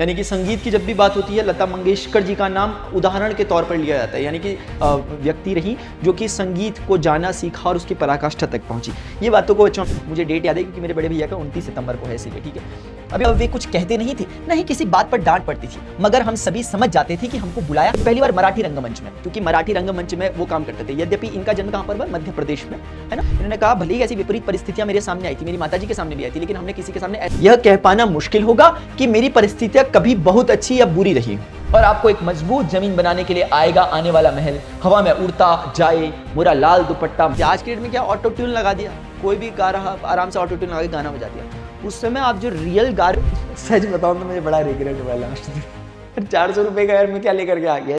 यानी कि संगीत की जब भी बात होती है लता मंगेशकर जी का नाम उदाहरण के तौर पर लिया जाता है। यानी कि व्यक्ति रही जो कि संगीत को जाना सीखा और उसकी पराकाष्ठा तक पहुंची। ये बातों को मुझे डेट याद है क्योंकि मेरे बड़े भैया का 29 सितंबर को है, इसीलिए ठीक है। अभी वे कुछ कहते नहीं थे, ना ही किसी बात पर डांट पड़ती थी, मगर हम सभी समझ जाते थे कि हमको बुलाया पहली बार मराठी रंगमंच में, क्योंकि मराठी रंगमंच में वो काम करते थे। यद्यपि इनका जन्म कहां पर हुआ? मध्य प्रदेश में, है ना। इन्होंने कहा भले ही ऐसी विपरीत परिस्थितियां मेरे सामने आई थी, मेरी माताजी के सामने भी आई थी, लेकिन हमने किसी के सामने यह कह पाना मुश्किल होगा कि मेरी परिस्थितियां कभी बहुत अच्छी या बुरी रही। और आपको एक मजबूत जमीन बनाने के लिए आएगा आने वाला महल, हवा में उड़ता जाए मोरा लाल दुपट्टा। आज के डेट में क्या ऑटो ट्यून लगा दिया, कोई भी गा रहा आराम से ऑटो ट्यून लगा के गाना बजा दिया। उस समय आप जो रियल गा रहे, सच बताऊं तो मुझे बड़ा रिग्रेट हुआ लास्ट में 400 रुपए का यार मैं क्या लेकर के आ गया।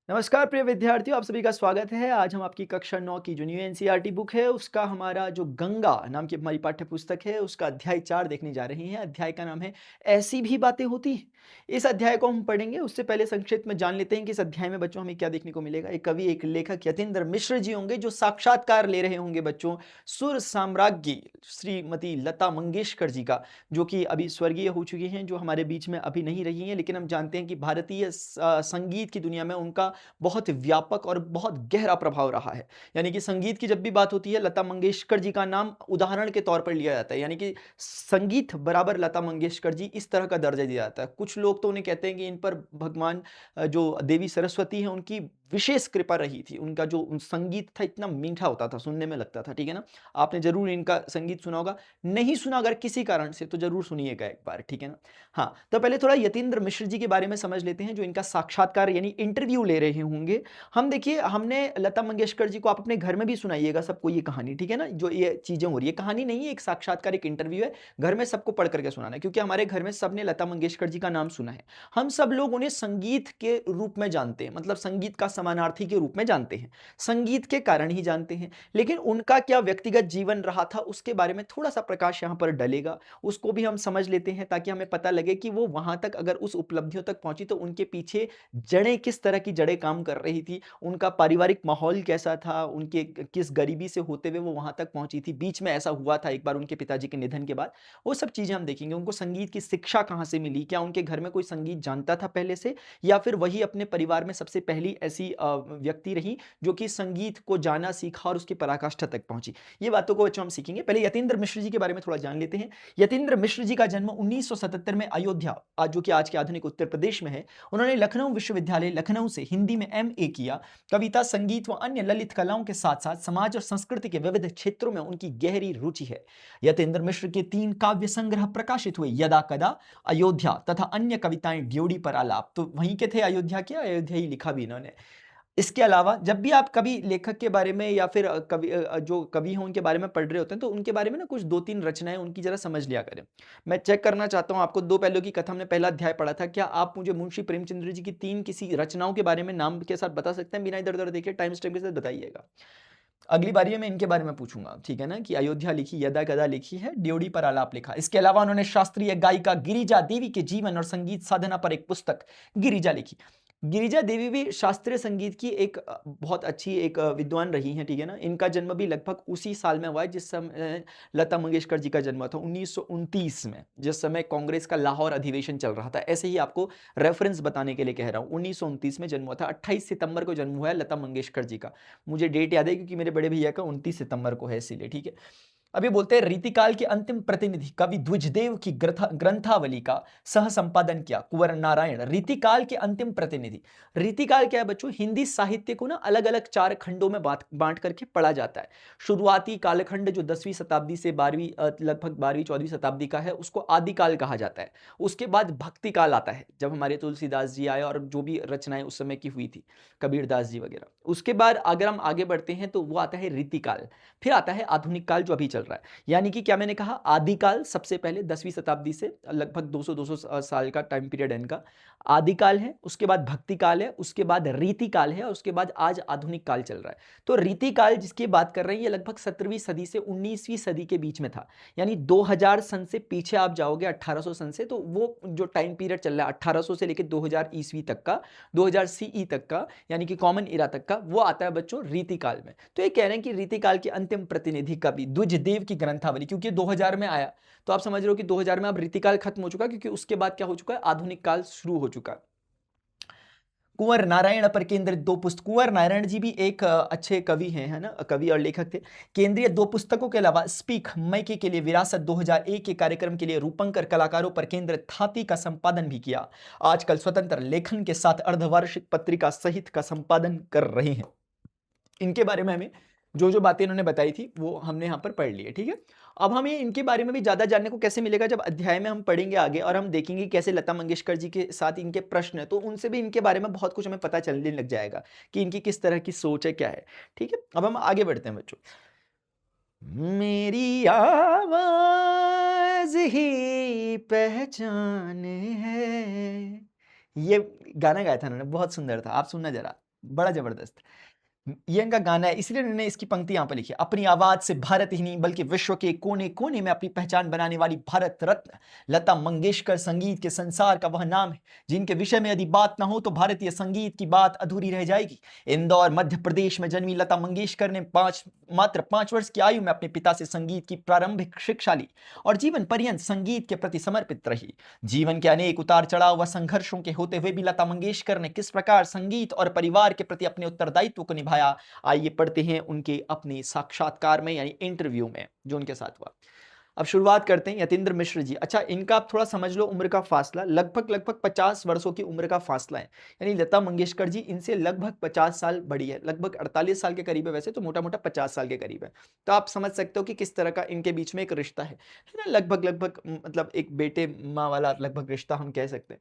नमस्कार प्रिय विद्यार्थियों, आप सभी का स्वागत है। आज हम आपकी कक्षा 9 की जो न्यू एनसीईआरटी बुक है उसका हमारा जो गंगा नाम की हमारी पाठ्य पुस्तक है उसका अध्याय 4 देखने जा रहे हैं। अध्याय का नाम है ऐसी भी बातें होती हैं। इस अध्याय को हम पढ़ेंगे, उससे पहले संक्षिप्त में जान लेते हैं कि इस अध्याय में बच्चों हमें क्या देखने को मिलेगा। एक कवि, एक लेखक यतीन्द्र मिश्र जी होंगे जो साक्षात्कार ले रहे होंगे बच्चों सुर साम्राज्ञी श्रीमती लता मंगेशकर जी का, जो कि अभी स्वर्गीय हो चुकी हैं, जो हमारे बीच में अभी नहीं रही हैं, लेकिन हम जानते हैं कि भारतीय संगीत की दुनिया में उनका बहुत व्यापक और बहुत गहरा प्रभाव रहा है। यानी कि संगीत की जब भी बात होती है लता मंगेशकर जी का नाम उदाहरण के तौर पर लिया जाता है। यानी कि संगीत बराबर लता मंगेशकर जी, इस तरह का दर्जा दिया जाता है। कुछ लोग तो उन्हें कहते हैं कि इन पर भगवान जो देवी सरस्वती है उनकी विशेष कृपा रही थी। उनका जो संगीत था इतना मीठा होता था, सुनने में लगता था, ठीक है ना। आपने जरूर इनका संगीत सुना होगा, नहीं सुना अगर किसी कारण से तो जरूर सुनिएगा एक बार, ठीक है ना। हाँ, तो पहले थोड़ा यतीन्द्र मिश्र जी के बारे में समझ लेते हैं जो इनका साक्षात्कार यानी इंटरव्यू ले रहे होंगे। हम देखिए, हमने लता मंगेशकर जी को आप अपने घर में भी सुनाइएगा सबको ये कहानी, ठीक है ना। जो ये चीजें हो रही है, कहानी नहीं है, एक साक्षात्कार, एक इंटरव्यू है। घर में सबको पढ़ करके सुनाना है, क्योंकि हमारे घर में सबने लता मंगेशकर जी का नाम सुना है। हम सब लोग उन्हें संगीत के रूप में जानते हैं, मतलब संगीत का समानार्थी के रूप में जानते हैं, संगीत के कारण ही जानते हैं। लेकिन उनका क्या व्यक्तिगत जीवन रहा था उसके बारे में थोड़ा सा प्रकाश यहां पर डलेगा, उसको भी हम समझ लेते हैं ताकि हमें पता लगे कि वो वहां तक अगर उस उपलब्धियों तक पहुंची तो उनके पीछे जड़ें किस तरह की जड़ें काम कर रही थी, उनका पारिवारिक माहौल कैसा था, उनके किस गरीबी से होते हुए वो वहां तक पहुंची थी, बीच में ऐसा हुआ था एक बार उनके पिताजी के निधन के बाद, वो सब चीजें हम देखेंगे। उनको संगीत की शिक्षा कहां से मिली, क्या उनके घर में कोई संगीत जानता था पहले से, या फिर वही अपने परिवार में सबसे पहली ऐसी व्यक्ति रही जो कि संगीत को जाना सीखा और उसकी पराकाष्ठा तक पहुंची। ये बातों को हम सीखेंगे। पहले यतीन्द्र मिश्र जी के बारे में थोड़ा जान लेते हैं। यतीन्द्र मिश्र जी का जन्म 1977 में अयोध्या, जो कि आज के आधुनिक उत्तर प्रदेश में है। उन्होंने लखनऊ विश्वविद्यालय लखनऊ से हिंदी में MA किया। कविता, संगीत व अन्य ललित कलाओं के साथ साथ समाज और संस्कृति के विविध क्षेत्रों में उनकी गहरी रुचि है। यतीन्द्र मिश्र के 3 काव्य संग्रह प्रकाशित हुए, यदा कदा, अयोध्या तथा अन्य कविताएं ड्योढ़ी पर आलाप। तो वहीं के थे, अयोध्या के, अयोध्या ही लिखा भी इन्होंने। इसके अलावा जब भी आप कभी लेखक के बारे में या फिर जो कवि हैं उनके बारे में पढ़ रहे होते हैं तो उनके बारे में ना कुछ 2-3 रचनाएं उनकी जरा समझ लिया करें। मैं चेक करना चाहता हूं आपको, 2 पहलुओं की कथा हमने पहला अध्याय पढ़ा था। क्या आप मुझे मुंशी प्रेमचंद्र जी की 3 किसी रचनाओं के बारे में नाम के साथ बता सकते हैं? बिना इधर उधर देखे टाइम स्टैम्प के साथ बताइएगा। अगली बारी में इनके बारे में पूछूंगा, ठीक है ना, कि अयोध्या लिखी, यदा कदा लिखी है, ड्योढ़ी पर आलाप लिखा। इसके अलावा उन्होंने शास्त्रीय गायिका गिरिजा देवी के जीवन और संगीत साधना पर एक पुस्तक गिरिजा लिखी। गिरिजा देवी भी शास्त्रीय संगीत की एक बहुत अच्छी एक विद्वान रही हैं, ठीक है ना। इनका जन्म भी लगभग उसी साल में हुआ है जिस समय लता मंगेशकर जी का जन्म था, 1929 में, जिस समय कांग्रेस का लाहौर अधिवेशन चल रहा था। ऐसे ही आपको रेफरेंस बताने के लिए कह रहा हूं, 1929 में जन्म हुआ था। 28 सितंबर को जन्म हुआ है लता मंगेशकर जी का। मुझे डेट याद है क्योंकि मेरे बड़े भैया का 29 सितंबर को है, इसीलिए, ठीक है। अभी बोलते हैं रीतिकाल के अंतिम प्रतिनिधि कवि द्विजदेव की ग्रंथावली का सह संपादन किया कुंवर नारायण। रीतिकाल के अंतिम प्रतिनिधि, रीतिकाल क्या है बच्चों? हिंदी साहित्य को ना अलग अलग 4 खंडों में बांट करके पढ़ा जाता है। शुरुआती कालखंड जो 10वीं शताब्दी से 12वीं लगभग 12वीं 14वीं शताब्दी का है, उसको आदिकाल कहा जाता है। उसके बाद भक्ति काल आता है, जब हमारे तुलसीदास जी आए और जो भी रचनाएं उस समय की हुई थी, कबीरदास जी वगैरह। उसके बाद अगर हम आगे बढ़ते हैं तो वो आता है रीतिकाल। फिर आता है आधुनिक काल जो अभी चल रहा है। यानी कि क्या मैंने कहा, आदिकाल सबसे पहले 10वीं शताब्दी से लगभग 200 साल का टाइम पीरियड है इनका। आदिकाल है, उसके बाद भक्ति काल है, उसके बाद रीतिकाल है, और उसके बाद आज आधुनिक काल चल रहा है। तो रीतिकाल जिसकी बात कर रहे हैं ये लगभग 17वीं सदी से 19वीं सदी के बीच में था। यानी 2000 सन से पीछे आप जाओगे, 1800 सन से, तो वो जो टाइम पीरियड चल रहा है 1800 से लेकर 2000 ईस्वी तक का, 2000 CE तक का, यानी कि कॉमन इरा तक का, वो आता है बच्चों रीतिकाल में। तो ये कह रहे हैं कि रीतिकाल के अंतिम प्रतिनिधि कवि द्विजदेव वासुदेव की ग्रंथावली, क्योंकि 2000 में आया, तो आप समझ रहे हो कि 2000 में अब रीतिकाल खत्म हो चुका, क्योंकि उसके बाद क्या हो चुका है, आधुनिक काल शुरू हो चुका है। कुंवर नारायण पर केंद्रित 2 पुस्तक, कुंवर नारायण जी भी एक अच्छे कवि हैं, है ना, कवि और लेखक थे। केंद्रीय 2 पुस्तकों के अलावा स्पीक मैके के लिए विरासत 2001 के कार्यक्रम के लिए रूपंकर कलाकारों पर केंद्रित थाती का संपादन भी किया। आजकल स्वतंत्र लेखन के साथ अर्धवार्षिक पत्रिका सहित का संपादन कर रही हैं। इनके बारे में हमें जो जो बातें इन्होंने बताई थी वो हमने यहाँ पर पढ़ ली है, ठीक है। अब हमें इनके बारे में भी ज़्यादा जानने को कैसे मिलेगा, जब अध्याय में हम पढ़ेंगे आगे और हम देखेंगे कैसे लता मंगेशकर जी के साथ इनके प्रश्न है, तो उनसे भी इनके बारे में बहुत कुछ हमें पता चलने लग जाएगा कि इनकी किस तरह की सोच है, क्या है, ठीक है। अब हम आगे बढ़ते हैं बच्चों। मेरी आवाज ही पहचान है, ये गाना गाया था उन्होंने, बहुत सुंदर था, आप सुनना जरा, बड़ा जबरदस्त। ये इनका गाना है, इसलिए उन्होंने इसकी पंक्ति यहाँ पर लिखी है। अपनी आवाज से भारत ही नहीं बल्कि विश्व के कोने कोने में अपनी पहचान बनाने वाली भारत रत्न लता मंगेशकर संगीत के संसार का वह नाम है जिनके विषय में यदि बात ना हो तो भारतीय संगीत की बात अधूरी रह जाएगी। इंदौर मध्य प्रदेश में जन्मी लता मंगेशकर ने मात्र 5 वर्ष की आयु में अपने पिता से संगीत की प्रारंभिक शिक्षा ली और जीवन पर्यंत संगीत के प्रति समर्पित रही। जीवन के अनेक उतार चढ़ाव व संघर्षों के होते हुए भी लता मंगेशकर ने किस प्रकार संगीत और परिवार के प्रति अपने उत्तरदायित्व को निभाया, आइए पढ़ते हैं उनके अपने साक्षात्कार में, यानी इंटरव्यू में जो उनके साथ हुआ। अब शुरुआत करते हैं यतीन्द्र मिश्र जी। अच्छा, इनका आप थोड़ा समझ लो, उम्र का फासला लगभग 50 वर्षों की उम्र का फासला है, यानी लता मंगेशकर जी इनसे लगभग 50 साल बड़ी है, लगभग 48 साल के करीब है, वैसे तो मोटा मोटा 50 साल के करीब है। तो आप समझ सकते हो कि किस तरह का इनके बीच में एक रिश्ता है ना, लगभग मतलब एक बेटे माँ वाला लगभग रिश्ता हम कह सकते हैं,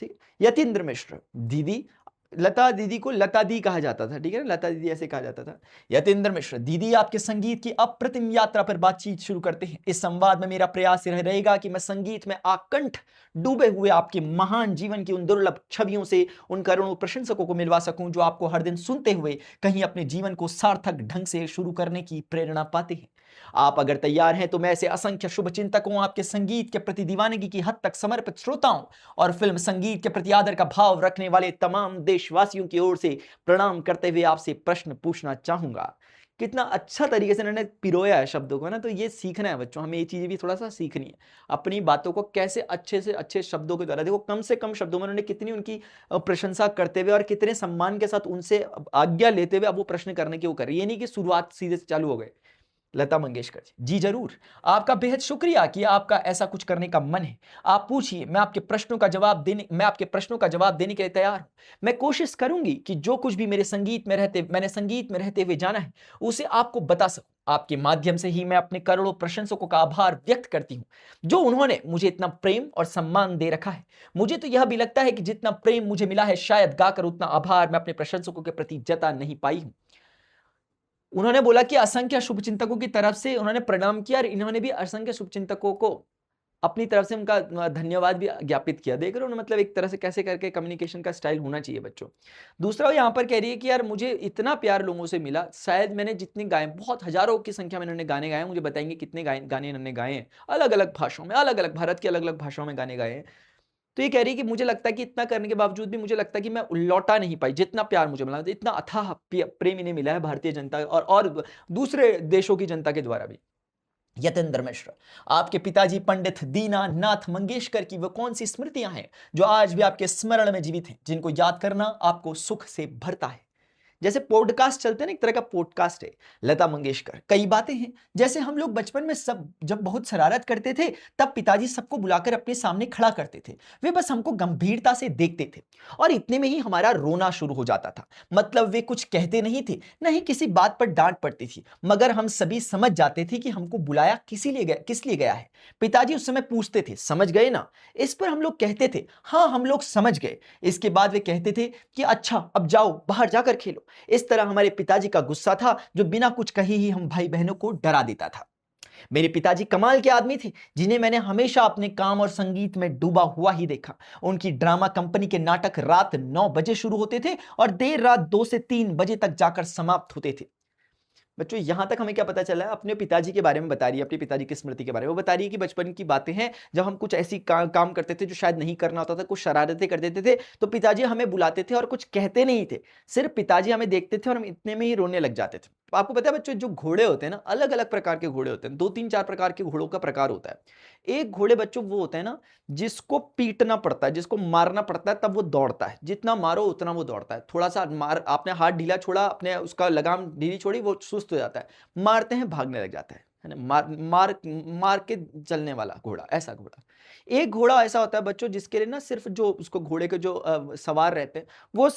ठीक। यतीन्द्र मिश्र दीदी, लता दीदी को लता दी कहा जाता था, ठीक है ना, लता दीदी ऐसे कहा जाता था। यतीन्द्र मिश्र दीदी, आपके संगीत की अप्रतिम यात्रा पर बातचीत शुरू करते हैं। इस संवाद में मेरा प्रयास यह रहेगा कि मैं संगीत में आकंठ डूबे हुए आपके महान जीवन की उन दुर्लभ छवियों से उन करोड़ों प्रशंसकों को मिलवा सकूं जो आपको हर दिन सुनते हुए कहीं अपने जीवन को सार्थक ढंग से शुरू करने की प्रेरणा पाते हैं। आप अगर तैयार हैं तो मैं ऐसे असंख्य शुभचिंतकों, आपके संगीत के प्रति दीवानगी की हद तक समर्पित श्रोताओं और फिल्म संगीत के प्रति आदर का भाव रखने वाले तमाम देशवासियों की ओर से प्रणाम करते हुए आपसे प्रश्न पूछना चाहूंगा। कितना अच्छा तरीके से इन्होंने पिरोया है शब्दों को ना, तो ये सीखना है बच्चों, हमें ये चीजें भी थोड़ा सा सीखनी है, अपनी बातों को कैसे अच्छे से अच्छे शब्दों के द्वारा, देखो कम से कम शब्दों में उन्होंने कितनी उनकी प्रशंसा करते हुए और कितने सम्मान के साथ उनसे आज्ञा लेते हुए अब वो प्रश्न करने की वो कर रही है, ये नहीं कि शुरुआत सीधे से चालू हो गए। लता मंगेशकर जी, जी जरूर, आपका बेहद शुक्रिया कि आपका ऐसा कुछ करने का मन है। आप पूछिए, मैं आपके प्रश्नों का जवाब देने के लिए तैयार हूं। मैं कोशिश करूंगी कि जो कुछ भी मैंने संगीत में रहते हुए जाना है उसे आपको बता सकूं। आपके माध्यम से ही मैं अपने करोड़ों प्रशंसकों का आभार व्यक्त करती हूं जो उन्होंने मुझे इतना प्रेम और सम्मान दे रखा है। मुझे तो यह भी लगता है कि जितना प्रेम मुझे मिला है शायद गाकर उतना आभार मैं अपने प्रशंसकों के प्रति जता नहीं पाई हूं। उन्होंने बोला कि असंख्य शुभचिंतकों की तरफ से उन्होंने प्रणाम किया और इन्होंने भी असंख्य शुभचिंतकों को अपनी तरफ से उनका धन्यवाद भी ज्ञापित किया। देख रहे हो ना, मतलब एक तरह से कैसे करके कम्युनिकेशन का स्टाइल होना चाहिए बच्चों। दूसरा वो यहाँ पर कह रही है कि यार मुझे इतना प्यार लोगों से मिला, शायद मैंने जितने गाए, बहुत हजारों की संख्या में इन्होंने गाने गाए, मुझे बताएंगे कितने गाने इन्होंने गाए हैं, अलग अलग भाषाओं में, अलग अलग भारत की अलग अलग भाषाओं में गाने गाए हैं। तो ये कह रही है कि मुझे लगता है कि इतना करने के बावजूद भी मुझे लगता है कि मैं लौटा नहीं पाई जितना प्यार मुझे मिला, इतना अथाह प्रेम इन्हें मिला है भारतीय जनता और दूसरे देशों की जनता के द्वारा भी। यतेंद्र मिश्र, आपके पिताजी पंडित दीनानाथ मंगेशकर की वो कौन सी स्मृतियां हैं जो आज भी आपके स्मरण में जीवित हैं, जिनको याद करना आपको सुख से भरता है? जैसे पॉडकास्ट चलते हैं ना, एक तरह का पॉडकास्ट है लता मंगेशकर। कई बातें हैं, जैसे हम लोग बचपन में सब जब बहुत शरारत करते थे तब पिताजी सबको बुलाकर अपने सामने खड़ा करते थे, वे बस हमको गंभीरता से देखते थे और इतने में ही हमारा रोना शुरू हो जाता था। मतलब वे कुछ कहते नहीं थे, नहीं किसी बात पर डांट पड़ती थी, मगर हम सभी समझ जाते थे कि हमको बुलाया किस लिए गया है। पिताजी उस समय पूछते थे, समझ गए ना? इस पर हम लोग कहते थे, हाँ हम लोग समझ गए। इसके बाद वे कहते थे कि अच्छा अब जाओ बाहर जाकर खेलो। इस तरह हमारे पिताजी का गुस्सा था जो बिना कुछ कहे ही हम भाई बहनों को डरा देता था। मेरे पिताजी कमाल के आदमी थे जिन्हें मैंने हमेशा अपने काम और संगीत में डूबा हुआ ही देखा। उनकी ड्रामा कंपनी के नाटक रात 9 बजे शुरू होते थे और देर रात 2 से 3 बजे तक जाकर समाप्त होते थे। बच्चों यहां तक हमें क्या पता चला है, अपने पिताजी के बारे में बता रही है, अपने पिताजी की स्मृति के बारे में वो बता रही है कि बचपन की बातें हैं जब हम कुछ ऐसी काम करते थे जो शायद नहीं करना होता था, कुछ शरारतें कर देते थे, तो पिताजी हमें बुलाते थे और कुछ कहते नहीं थे, सिर्फ पिताजी हमें देखते थे और हम इतने में ही रोने लग जाते थे। तो आपको पता है बच्चों, जो घोड़े होते हैं ना, अलग अलग प्रकार के घोड़े होते हैं, 2 3 4 प्रकार के घोड़ों का प्रकार होता है। एक घोड़े बच्चों वो होते हैं ना, जिसको पीटना पड़ता है, जिसको मारना पड़ता है, तब वो दौड़ता है। जितना मारो उतना वो दौड़ता है। थोड़ा सा मार, आपने हाथ ढीला छोड़ा, अपने उसका लगाम ढीली छोड़ी, वो सुस्त हो जाता है। मारते हैं, भागने लग जाता है ना। मार मार मार के चलने वाला घोड़ा, ऐसा घोड़ा। एक घोड़ा ऐसा होता है बच्चों, जिसके लिए ना सिर्फ जो उसको घोड़े के जो सवार रहते हैं, वो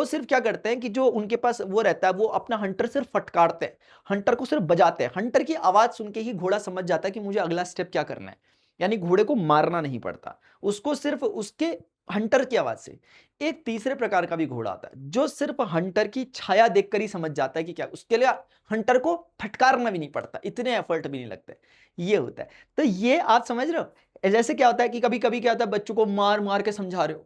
सिर्फ क्या करते हैं कि जो उनके पास वो रहता है, वो अपना हंटर सिर्फ फटकारते हैं, हंटर को सिर्फ बजाते हैं। हंटर की आवाज सुन के ही घोड़ा समझ जाता है कि मुझे अगला स्टेप क्या करना है। यानी घोड़े को मारना नहीं पड़ता, उसको सिर्फ उसके हंटर की आवाज से। एक तीसरे प्रकार का भी घोड़ा आता है, जो सिर्फ हंटर की छाया देखकर ही समझ जाता है कि क्या, उसके लिए हंटर को फटकारना भी नहीं पड़ता, इतने एफर्ट भी नहीं लगते। ये होता है। तो ये आप समझ रहे हो। जैसे क्या होता है कि कभी कभी क्या होता है, बच्चों को मार मार के समझा रहे हो,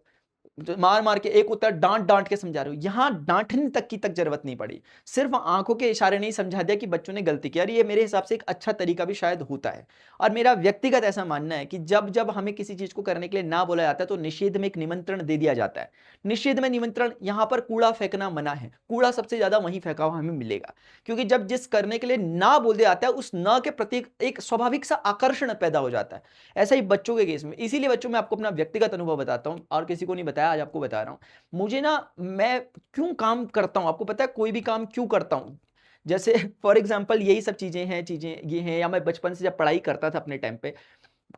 मार मार के, एक होता है डांट डांट के समझा रहे हो, यहां डांटने तक की तक जरूरत नहीं पड़ी, सिर्फ आंखों के इशारे नहीं समझा दिया कि बच्चों ने गलती की। और ये मेरे हिसाब से एक अच्छा तरीका भी शायद होता है। और मेरा व्यक्तिगत ऐसा मानना है कि जब जब हमें किसी चीज को करने के लिए ना बोला जाता है, तो निषेध में एक निमंत्रण दे दिया जाता है। निषेध में निमंत्रण, यहां पर कूड़ा फेंकना मना है, कूड़ा सबसे ज्यादा वहीं फेंका हुआ हमें मिलेगा। क्योंकि जब जिस करने के लिए ना बोल दिया जाता है, उस ना के प्रति एक स्वाभाविक सा आकर्षण पैदा हो जाता है। ऐसा ही बच्चों के केस में। इसीलिए बच्चों, मैं आपको अपना व्यक्तिगत अनुभव बताता हूं, और किसी को नहीं बताया, आज आपको बता रहा हूं। मुझे ना, मैं क्यों काम करता हूं, आपको पता है कोई भी काम क्यों करता हूं। जैसे फॉर एग्जांपल यही सब चीजें ये हैं, या मैं बचपन से जब पढ़ाई करता था अपने टाइम पे,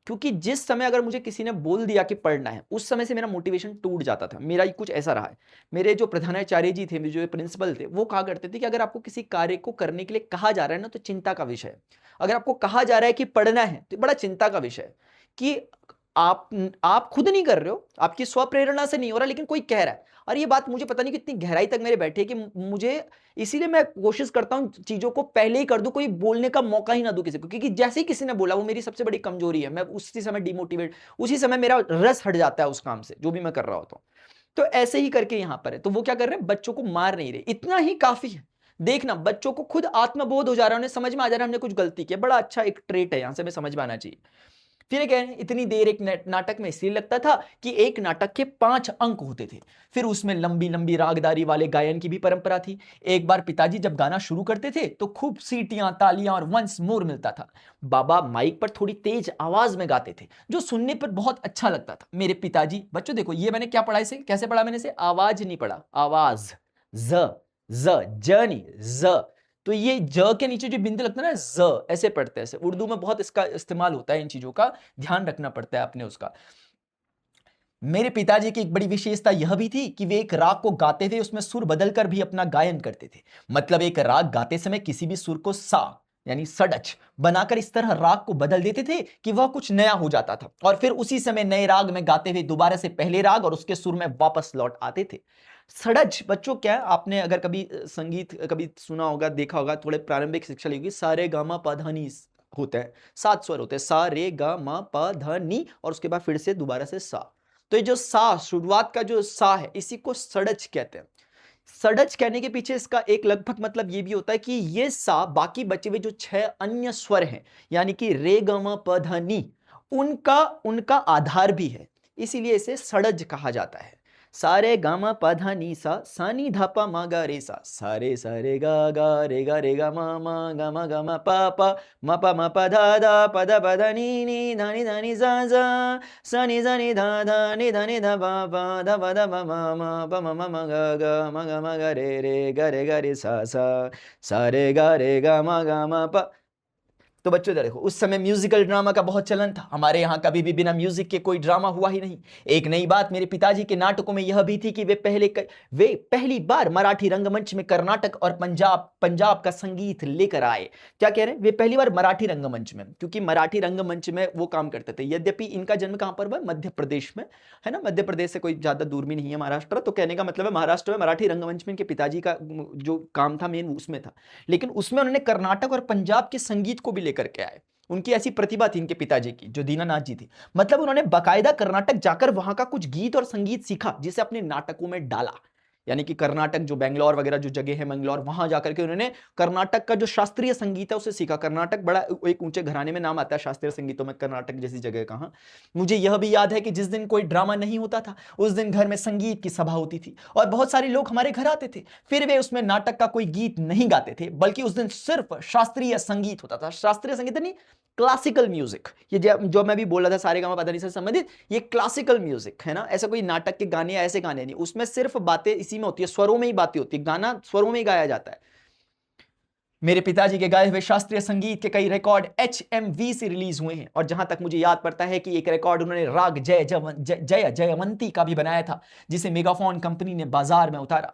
क्योंकि जिस समय अगर मुझे किसी ने बोल दिया कि पढ़ना है, उस समय से मेरा मोटिवेशन टूट जाता था। मेरा कुछ ऐसा रहा है। मेरे जो प्रधानाचार्य जी थे, मेरे जो प्रिंसिपल थे, वो कहा करते थे कि अगर आपको किसी कार्य को करने के लिए कहा जा रहा है ना, तो चिंता का विषय है। अगर आपको कहा जा रहा है कि पढ़ना है, तो बड़ा चिंता का विषय है कि आप आप खुद नहीं कर रहे हो, आपकी स्वप्रेरणा से नहीं हो रहा, लेकिन कोई कह रहा है। और ये बात मुझे पता नहीं कितनी गहराई तक मेरे बैठी है कि मुझे, इसीलिए मैं कोशिश करता हूं चीजों को पहले ही कर दूं, कोई बोलने का मौका ही ना दूं किसी को। क्योंकि जैसे ही किसी ने बोला, वो मेरी सबसे बड़ी कमजोरी है, मैं उसी समय डिमोटिवेट, उसी समय मेरा रस हट जाता है उस काम से, जो भी मैं कर रहा होता हूं। तो ऐसे ही करके यहां पर है। तो वो क्या कर रहे हैं, बच्चों को मार नहीं रहे, इतना ही काफी है। देखना, बच्चों को खुद आत्मबोध हो जा रहा है, उन्हें समझ में आ जा रहा है हमने कुछ गलती की है। बड़ा अच्छा एक ट्रेट है, यहां से हमें समझ में आना चाहिए। फिर ये कह रहे हैं, इतनी देर एक नाटक में इसलिए लगता था कि एक नाटक के 5 अंक होते थे। फिर उसमें लंबी लंबी रागदारी वाले गायन की भी परंपरा थी। एक बार पिताजी जब गाना शुरू करते थे, तो खूब सीटियां, तालियां और वंस मोर मिलता था। बाबा माइक पर थोड़ी तेज आवाज में गाते थे, जो सुनने पर बहुत अच्छा लगता था। मेरे पिताजी, बच्चों देखो, ये मैंने क्या पढ़ा, इसे कैसे पढ़ा मैंने, इसे आवाज नहीं पढ़ा, आवाज, ज ज नहीं, ज। तो ये ज के नीचे जो बिंदु लगता है ना, ज, ऐसे पढ़ते हैं। ऐसे उर्दू में बहुत इसका इस्तेमाल होता है, इन चीजों का ध्यान रखना पड़ता है अपने उसका। मेरे पिताजी की एक बड़ी विशेषता यह भी थी कि वे एक राग को गाते थे, उसमें सुर बदलकर भी अपना गायन करते थे। मतलब एक राग गाते समय किसी भी सुर को सा, यानी सडच बनाकर इस तरह राग को बदल देते थे कि वह कुछ नया हो जाता था, और फिर उसी समय नए राग में गाते हुए दोबारा से पहले राग और उसके सुर में वापस लौट आते थे। सड़ज बच्चों क्या है, आपने अगर कभी संगीत कभी सुना होगा, देखा होगा, थोड़े प्रारंभिक शिक्षा ली होगी, सारे गामा पाधानी होते हैं, 7 स्वर होते हैं, सा रे गा मा पा धा नी, और उसके बाद फिर से दोबारा से सा। तो ये जो सा, शुरुआत का जो सा है, इसी को सड़ज कहते हैं। सड़ज कहने के पीछे इसका एक लगभग मतलब ये भी होता है कि ये सा बाकी बचे हुए जो 6 अन्य स्वर हैं, यानी कि रे ग म प ध नी, उनका उनका आधार भी है, इसीलिए इसे सड़ज कहा जाता है। सारे ग म प ध नी सा, सा नी ध प म ग रे सा, सा रे ग रे ग म प म प ध प ध नी za za, सा नी ध प म ग रे रे सा रे ग म प। तो बच्चों इधर देखो, उस समय म्यूजिकल ड्रामा का बहुत चलन था। हमारे यहाँ कभी भी बिना म्यूजिक के कोई ड्रामा हुआ ही नहीं। एक नई बात मेरे पिताजी के नाटकों में यह भी थी कि वे पहली बार मराठी रंगमंच में कर्नाटक और पंजाब का संगीत लेकर आए। क्या कह रहे हैं, वे पहली बार मराठी रंगमंच में, क्योंकि मराठी रंगमंच में वो काम करते थे। यद्यपि इनका जन्म कहां पर हुआ, मध्य प्रदेश में, है ना, मध्य प्रदेश से कोई ज्यादा दूर भी नहीं है महाराष्ट्र। तो कहने का मतलब है, महाराष्ट्र में मराठी रंगमंच में इनके पिताजी का जो काम था मेन, उसमें था। लेकिन उसमें उन्होंने कर्नाटक और पंजाब के संगीत को भी लेकर के आए। उनकी ऐसी प्रतिभा थी इनके पिताजी की, जो दीनानाथ जी थी। मतलब उन्होंने बाकायदा कर्नाटक जाकर वहां का कुछ गीत और संगीत सीखा, जिसे अपने नाटकों में डाला। यानी कि कर्नाटक, जो बैंगलोर वगैरह जो जगह है, मंगलौर, वहां जाकर के उन्होंने कर्नाटक का जो शास्त्रीय संगीत है उसे सीखा। कर्नाटक बड़ा एक ऊंचे घराने में नाम आता है शास्त्रीय संगीतों में, कर्नाटक जैसी जगह कहाँ। मुझे यह भी याद है कि जिस दिन कोई ड्रामा नहीं होता था उस दिन घर में संगीत की सभा होती थी और बहुत सारे लोग हमारे घर आते थे, फिर वे उसमें नाटक का कोई गीत नहीं गाते थे, बल्कि उस दिन सिर्फ शास्त्रीय संगीत होता था। शास्त्रीय संगीत नहीं, क्लासिकल म्यूजिक। ये जो मैं भी बोल रहा था सारेगामा पधानी से संबंधित, ये क्लासिकल म्यूजिक है ना। ऐसा कोई नाटक के गाने या ऐसे गाने नहीं, उसमें सिर्फ बातें इसी में होती है, स्वरों में ही बातें होती है, गाना स्वरों में ही गाया जाता है। मेरे पिताजी के गाए हुए शास्त्रीय संगीत के कई रिकॉर्ड HMV से रिलीज हुए हैं, और जहां तक मुझे याद पड़ता है कि एक रिकॉर्ड उन्होंने राग जयवंती का भी बनाया था, जिसे मेगाफोन कंपनी ने बाजार में उतारा।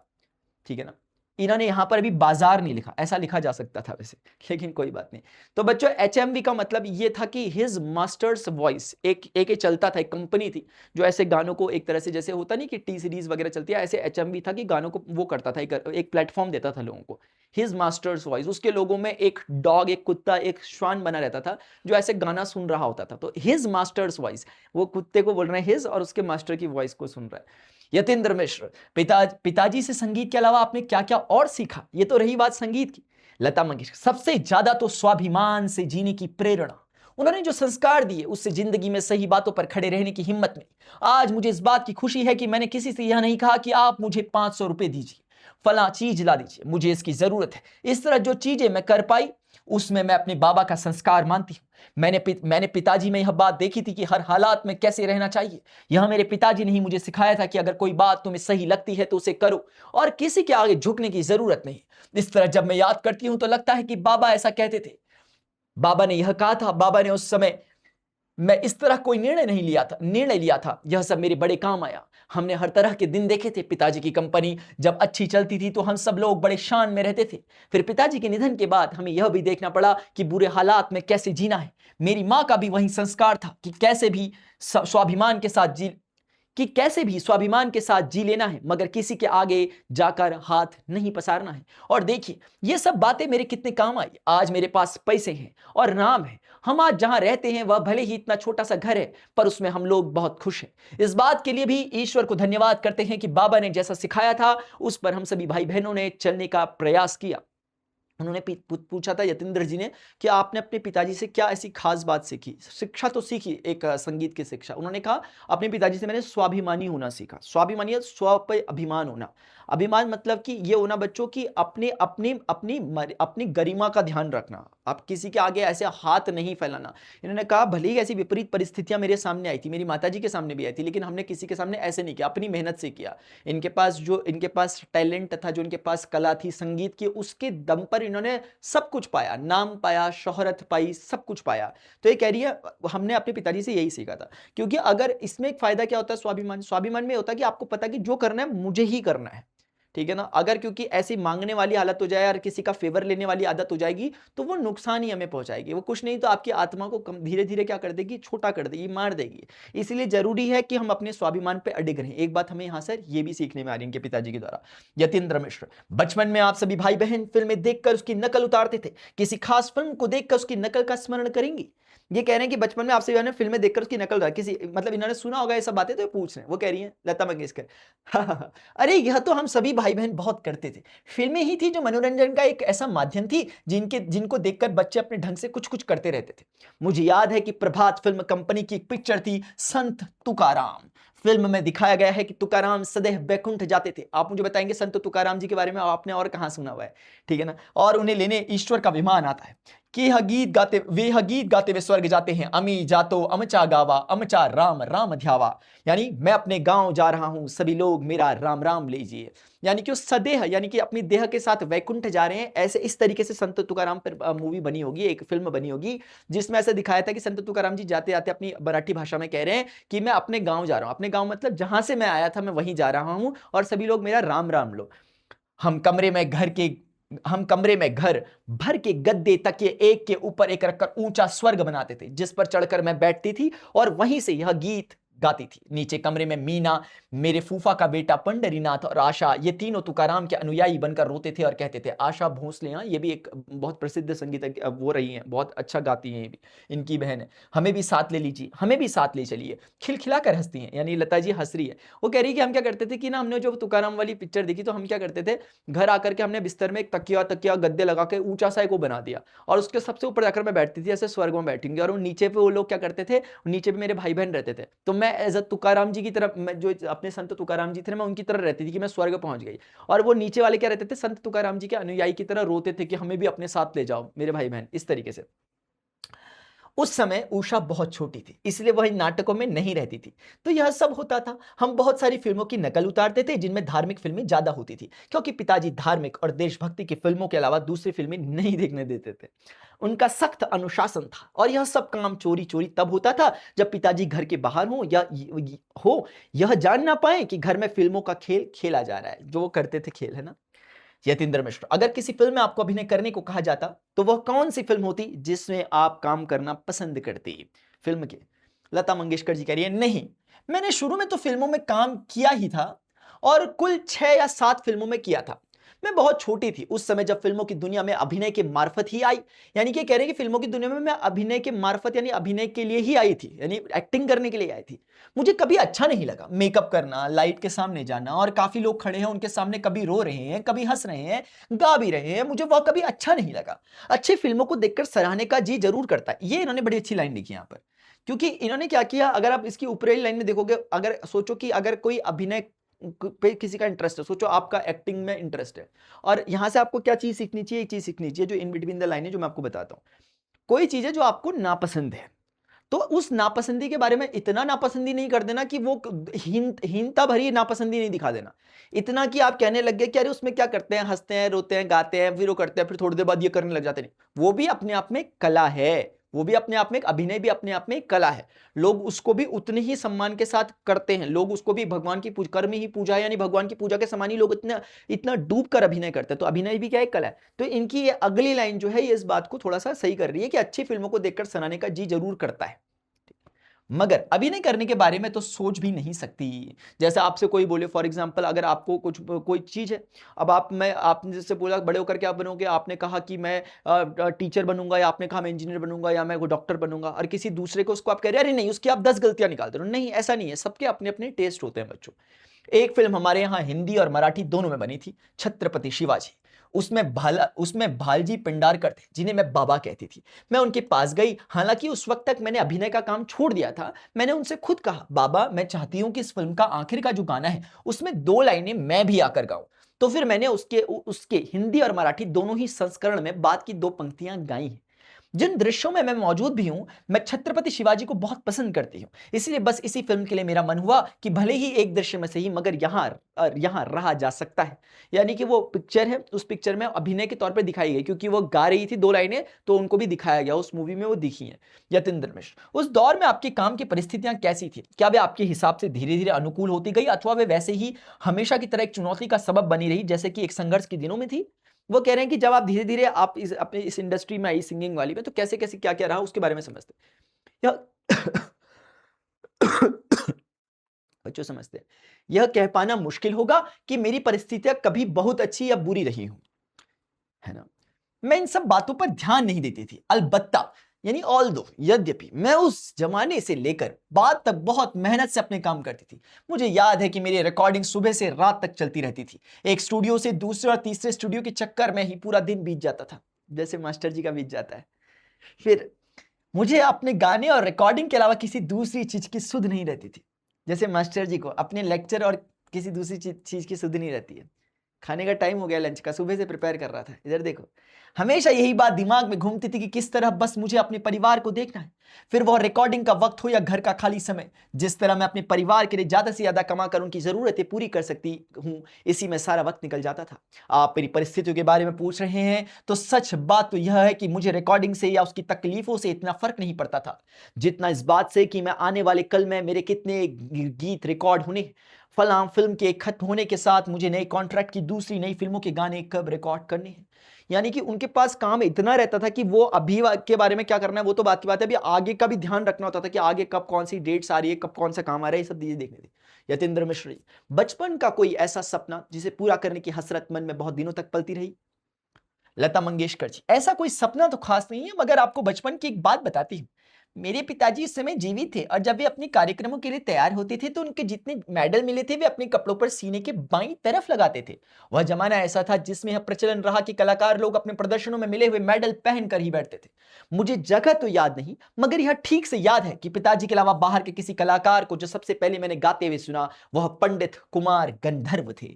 ठीक है ना, इन्होंने यहां पर अभी बाजार नहीं लिखा, ऐसा लिखा जा सकता था वैसे, लेकिन कोई बात नहीं। तो बच्चों HMV का मतलब ये था कि हिज मास्टर्स वॉइस, एक चलता था, एक कंपनी थी जो ऐसे गानों को, एक तरह से जैसे होता नहीं कि टी सीरीज वगैरह चलती है, ऐसे HMV था कि गानों को वो करता था, एक प्लेटफॉर्म देता था लोगों को। हिज मास्टर्स वॉइस, उसके लोगों में एक डॉग, एक कुत्ता, एक श्वान बना रहता था जो ऐसे गाना सुन रहा होता था। तो हिज मास्टर्स वॉइस, वो कुत्ते को बोल रहे हैं हिज और उसके मास्टर की वॉइस को सुन रहा है। यतीन्द्र मिश्र, पिताजी से संगीत के अलावा आपने क्या क्या और सीखा? ये तो रही बात संगीत की। लता मंगेशकर, सबसे ज्यादा तो स्वाभिमान से जीने की प्रेरणा, उन्होंने जो संस्कार दिए उससे जिंदगी में सही बातों पर खड़े रहने की हिम्मत मिली। आज मुझे इस बात की खुशी है कि मैंने किसी से यह नहीं कहा कि आप मुझे 500 रुपए दीजिए, फला चीज ला दीजिए, मुझे इसकी जरूरत है। इस तरह जो चीजें मैं कर पाई उसमें मैं अपने बाबा का संस्कार मानती हूँ। मैंने पिताजी में यह बात देखी थी कि हर हालात में कैसे रहना चाहिए। यह मेरे पिताजी ने ही मुझे सिखाया था कि अगर कोई बात तुम्हें सही लगती है तो उसे करो और किसी के आगे झुकने की जरूरत नहीं। इस तरह जब मैं याद करती हूं तो लगता है कि बाबा ऐसा कहते थे। बाबा ने यह कहा था, बाबा ने उस समय मैं इस तरह कोई निर्णय लिया था, यह सब मेरे बड़े काम आया। हमने हर तरह के दिन देखे थे। पिताजी की कंपनी जब अच्छी चलती थी तो हम सब लोग बड़े शान में रहते थे। फिर पिताजी के निधन के बाद हमें यह भी देखना पड़ा कि बुरे हालात में कैसे जीना है। मेरी माँ का भी वही संस्कार था कि कैसे भी स्वाभिमान के साथ जी लेना है, मगर किसी के आगे जाकर हाथ नहीं पसारना है। और देखिए ये सब बातें मेरे कितने काम आई। आज मेरे पास पैसे हैं और नाम है। हम आज जहां रहते हैं वह भले ही इतना छोटा सा घर है, पर उसमें हम लोग बहुत खुश हैं। इस बात के लिए भी ईश्वर को धन्यवाद करते हैं कि बाबा ने जैसा सिखाया था उस पर हम सभी भाई बहनों ने चलने का प्रयास किया। उन्होंने पूछा था यतीन्द्र जी ने कि आपने अपने पिताजी से क्या ऐसी खास बात सीखी? शिक्षा तो सीखी, एक संगीत की शिक्षा। उन्होंने कहा अपने पिताजी से मैंने स्वाभिमानी होना सीखा। स्वाभिमानी, स्व पे अभिमान होना। अभिमान मतलब कि ये होना बच्चों की अपनी गरिमा का ध्यान रखना। आप किसी के आगे ऐसे हाथ नहीं फैलाना। इन्होंने कहा भले ही ऐसी विपरीत परिस्थितियां मेरे सामने आई थी, मेरी माताजी के सामने भी आई थी, लेकिन हमने किसी के सामने ऐसे नहीं किया, अपनी मेहनत से किया। इनके पास टैलेंट था, जो इनके पास कला थी संगीत की, उसके दम पर इन्होंने सब कुछ पाया, नाम पाया, शोहरत पाई, सब कुछ पाया। तो ये कह रही है हमने अपने पिताजी से यही सीखा था। क्योंकि अगर इसमें एक फायदा क्या होता है, स्वाभिमान में होता है कि आपको पता है कि जो करना है मुझे ही करना है। ठीक है ना। अगर क्योंकि ऐसी मांगने वाली हालत हो जाए और किसी का फेवर लेने वाली आदत हो जाएगी तो वो नुकसान ही हमें पहुंचाएगी। वो कुछ नहीं तो आपकी आत्मा को धीरे धीरे क्या कर देगी, छोटा कर देगी, मार देगी। इसलिए जरूरी है कि हम अपने स्वाभिमान पे अडिग रहें। एक बात हमें यहां से ये भी सीखने में आ रही है इनके पिताजी के द्वारा। यतीन्द्र मिश्र, बचपन में आप सभी भाई बहन फिल्में देखकर उसकी नकल उतारते थे। किसी खास फिल्म को देखकर उसकी नकल का स्मरण करेंगी? ये कह रहे हैं कि बचपन में आपसे ने फिल्में देखकर उसकी नकल किसी, मतलब इन्होंने सुना होगा ये सब बातें, तो पूछ रहे हैं। वो कह रही हैं लता मंगेशकर, अरे यह तो हम सभी भाई बहन बहुत करते थे। फिल्में ही थी जो मनोरंजन का एक ऐसा माध्यम थी जिनको देखकर बच्चे अपने ढंग से कुछ कुछ करते रहते थे। मुझे याद है कि प्रभात फिल्म कंपनी की एक पिक्चर थी संत तुकाराम। फिल्म में दिखाया गया है कि तुकाराम सदैव बैकुंठ जाते थे। आप मुझे बताएंगे संत तुकाराम जी के बारे में आपने और कहां सुना हुआ है? ठीक है ना। और उन्हें लेने ईश्वर का विमान आता है कि यह गीत गाते वे स्वर्ग जाते हैं। अमी जातो अमचा गावा, अमचा राम राम ध्यावा। यानी मैं अपने गांव जा रहा हूं, सभी लोग मेरा राम राम लीजिए। यानी कि सदेह, यानी कि अपनी देह के साथ वैकुंठ जा रहे हैं। ऐसे इस तरीके से संत तुकाराम पर मूवी बनी होगी, एक फिल्म बनी होगी, जिसमें ऐसा दिखाया था कि संत तुकाराम जी जाते जाते अपनी मराठी भाषा में कह रहे हैं कि मैं अपने गांव जा रहा हूं। अपने गांव मतलब जहां से मैं आया था मैं वहीं जा रहा हूं, और सभी लोग मेरा राम राम लो। हम कमरे में घर भर के गद्दे तकिए एक के ऊपर एक रखकर ऊंचा स्वर्ग बनाते थे, जिस पर चढ़कर मैं बैठती थी और वहीं से यह गीत गाती थी। नीचे कमरे में मीना, मेरे फूफा का बेटा पंडरीनाथ और आशा, ये तीनों तुकाराम के अनुयायी बनकर रोते थे और कहते थे। आशा भोसले, ये भी एक बहुत प्रसिद्ध संगीतज्ञ वो रही हैं, बहुत अच्छा गाती हैं ये भी, इनकी बहन है। हमें भी साथ ले लीजिए, हमें भी साथ ले चलिए, खिलखिला कर हंसती हैं, यानी लता जी हंस रही है। वो कह रही है कि हम क्या करते थे कि ना, हमने जो तुकाराम वाली पिक्चर देखी तो हम क्या करते थे, घर आकर के हमने बिस्तर में एक तकिया तकिया गद्दे लगा के ऊंचा सा एक वो बना दिया, और उसके सबसे ऊपर जाकर मैं बैठती थी, ऐसे स्वर्ग में बैठेंगे, और वो नीचे पे वो लोग क्या करते थे, नीचे पे मेरे भाई बहन रहते थे, तो मैं एज अ तुकाराम जी की तरफ, मैं जो अपने संत तुकाराम जी थे मैं उनकी तरह रहती थी कि मैं स्वर्ग पहुंच गई, और वो नीचे वाले क्या रहते थे, संत तुकाराम जी के अनुयायी की तरह रोते थे कि हमें भी अपने साथ ले जाओ मेरे भाई बहन, इस तरीके से। उस समय उषा बहुत छोटी थी, इसलिए वह इन नाटकों में नहीं रहती थी। तो यह सब होता था। हम बहुत सारी फिल्मों की नकल उतारते थे जिनमें धार्मिक फिल्में ज्यादा होती थी, क्योंकि पिताजी धार्मिक और देशभक्ति की फिल्मों के अलावा दूसरी फिल्में नहीं देखने देते थे। उनका सख्त अनुशासन था, और यह सब काम चोरी चोरी तब होता था जब पिताजी घर के बाहर हो या हो, यह जान ना पाए कि घर में फिल्मों का खेल खेला जा रहा है, जो वो करते थे खेल, है ना। यतीन्द्र मिश्र, अगर किसी फिल्म में आपको अभिनय करने को कहा जाता तो वह कौन सी फिल्म होती जिसमें आप काम करना पसंद करती? फिल्म के। लता मंगेशकर जी कह रही है, नहीं, मैंने शुरू में तो फिल्मों में काम किया ही था, और कुल 6 या 7 फिल्मों में किया था। मैं बहुत छोटी थी उस समय जब फिल्मों की दुनिया में अभिनय के मार्फत ही आई। यानी कि कह रहे हैं कि फिल्मों की दुनिया में मैं अभिनय के मार्फत, यानी अभिनय के लिए ही आई थी, यानी एक्टिंग करने के लिए आई थी। मुझे कभी अच्छा नहीं लगा मेकअप करना, लाइट के सामने जाना, और काफी लोग खड़े हैं उनके सामने, कभी रो रहे हैं, कभी हंस रहे हैं, गा भी रहे हैं, मुझे वह कभी अच्छा नहीं लगा। अच्छी फिल्मों को देखकर सराहने का जी जरूर करता है। ये इन्होंने बड़ी अच्छी लाइन लिखी यहाँ पर, क्योंकि इन्होंने क्या किया, अगर आप इसकी ऊपरी लाइन में देखोगे, अगर सोचो कि अगर कोई अभिनय पे किसी का इंटरेस्ट है, सोचो आपका एक्टिंग में इंटरेस्ट है, और यहां से आपको क्या चीज सीखनी चाहिए, एक चीज सीखनी चाहिए जो इन बिटवीन द लाइन है, जो मैं आपको बताता हूं। कोई चीज है जो आपको नापसंद है, तो उस नापसंदी के बारे में इतना नापसंदी नहीं कर देना कि वो हीनता भरी नापसंदी नहीं दिखा देना, इतना कि आप कहने लग गए कि अरे उसमें क्या करते हैं, हंसते हैं, रोते हैं, गाते हैं, फिर वो करते हैं, फिर थोड़ी देर बाद ये करने लग जाते। नहीं, वो भी अपने आप में कला है, वो भी अपने आप में एक अभिनय भी अपने आप में एक कला है। लोग उसको भी उतने ही सम्मान के साथ करते हैं, लोग उसको भी भगवान की कर्म ही पूजा, यानी भगवान की पूजा के समान ही लोग इतना इतना डूब कर अभिनय करते हैं। तो अभिनय भी क्या एक कला है। तो इनकी ये अगली लाइन जो है ये इस बात को थोड़ा सा सही कर रही है कि अच्छी फिल्मों को देखकर सराहने का जी जरूर करता है, मगर अभिनय करने के बारे में तो सोच भी नहीं सकती। जैसे आपसे कोई बोले, फॉर एग्जांपल, अगर आपको कोई चीज है, अब आपने जैसे बोला बड़े होकर क्या बनोगे, आपने कहा कि मैं टीचर बनूंगा, या आपने कहा मैं इंजीनियर बनूंगा, या मैं डॉक्टर बनूंगा, और किसी दूसरे को उसको आप कह रहे हैं अरे नहीं, उसकी आप 10 गलतियां निकाल दे रहे हो। नहीं, ऐसा नहीं है, सबके अपने अपने टेस्ट होते हैं बच्चों। एक फिल्म हमारे यहाँ हिंदी और मराठी दोनों में बनी थी, छत्रपति शिवाजी। उसमें भालजी पिंडारकर थे, जिन्हें मैं बाबा कहती थी। मैं उनके पास गई, हालांकि उस वक्त तक मैंने अभिनय का काम छोड़ दिया था। मैंने उनसे खुद कहा, बाबा मैं चाहती हूं कि इस फिल्म का आखिर का जो गाना है उसमें 2 लाइनें मैं भी आकर गाऊं। तो फिर मैंने उसके हिंदी और मराठी दोनों ही संस्करण में बात की 2 पंक्तियां गाई हैं। जिन दृश्यों में मैं मौजूद भी हूं, मैं छत्रपति शिवाजी को बहुत पसंद करती हूं, इसलिए बस इसी फिल्म के लिए मेरा मन हुआ कि भले ही एक दृश्य में सही, मगर यहां रहा जा सकता है। यानी कि वो पिक्चर है, उस पिक्चर में अभिनय के तौर पे दिखाई गई, क्योंकि वो गा रही थी 2 लाइनें, तो उनको भी दिखाया गया, उस मूवी में वो दिखी है। यतीन्द्र मिश्र, उस दौर में आपके काम की परिस्थितियां कैसी थी? क्या वे आपके हिसाब से धीरे धीरे अनुकूल होती गई, अथवा वे वैसे ही हमेशा की तरह एक चुनौती का सबब बनी रही, जैसे कि एक संघर्ष के दिनों में थी? वो कह रहे हैं कि जब आप धीरे धीरे आप अपने इस इंडस्ट्री में आई, सिंगिंग वाली में, तो कैसे कैसे क्या क्या रहा उसके बारे में समझते या बच्चों समझते हैं। यह कह पाना मुश्किल होगा कि मेरी परिस्थितियां कभी बहुत अच्छी या बुरी रही हूं, है ना। मैं इन सब बातों पर ध्यान नहीं देती थी, अलबत्ता, यानी ऑल्दो, यद्यपि मैं उस जमाने से लेकर बाद तक बहुत मेहनत से अपने काम करती थी। मुझे याद है कि मेरी रिकॉर्डिंग सुबह से रात तक चलती रहती थी। एक स्टूडियो से दूसरे और तीसरे स्टूडियो के चक्कर में ही पूरा दिन बीत जाता था, जैसे मास्टर जी का बीत जाता है। फिर मुझे अपने गाने और रिकॉर्डिंग के अलावा किसी दूसरी चीज की सुध नहीं रहती थी, जैसे मास्टर जी को अपने लेक्चर और किसी दूसरी चीज की सुध नहीं रहती है। खाने का टाइम हो गया, लंच का, सुबह से प्रिपेयर कर रहा था, इधर देखो। हमेशा यही बात दिमाग में घूमती थी कि किस तरह बस मुझे अपने परिवार को देखना है, फिर वह रिकॉर्डिंग का वक्त हो या घर का खाली समय, जिस तरह मैं अपने परिवार के लिए ज्यादा से ज्यादा कमा कर उनकी जरूरतें पूरी कर सकती हूं, इसी में सारा वक्त निकल जाता था। आप मेरी परिस्थितियों के बारे में पूछ रहे हैं, तो सच बात तो यह है कि मुझे रिकॉर्डिंग से या उसकी तकलीफों से इतना फर्क नहीं पड़ता था, जितना इस बात से कि मैं आने वाले कल में मेरे कितने गीत रिकॉर्ड होने, फलां फिल्म के खत्म होने के साथ मुझे नए कॉन्ट्रैक्ट की दूसरी नई फिल्मों के गाने कब रिकॉर्ड करने हैं, यानी कि उनके पास काम इतना रहता था कि वो अभी के बारे में क्या करना है वो तो बात की बात है, अभी आगे का भी ध्यान रखना होता था कि आगे कब कौन सी डेट्स आ रही है, कब कौन सा काम आ रहा है, ये सब चीजें देखने थी। यतीन्द्र मिश्र जी, बचपन का कोई ऐसा सपना जिसे पूरा करने की हसरत मन में बहुत दिनों तक पलती रही? लता मंगेशकर जी, ऐसा कोई सपना तो खास नहीं है, मगर आपको बचपन की एक बात बताती हूँ। मेरे पिताजी इस समय जीवित थे और जब वे अपने कार्यक्रमों के लिए तैयार होते थे तो उनके जितने मेडल मिले थे वे अपने कपड़ों पर सीने के बाईं तरफ लगाते थे। वह जमाना ऐसा था जिसमें यह प्रचलन रहा कि कलाकार लोग अपने प्रदर्शनों में मिले हुए मेडल पहनकर ही बैठते थे। मुझे जगह तो याद नहीं, मगर यह ठीक से याद है कि पिताजी के अलावा बाहर के किसी कलाकार को जो सबसे पहले मैंने गाते हुए सुना वह पंडित कुमार गंधर्व थे।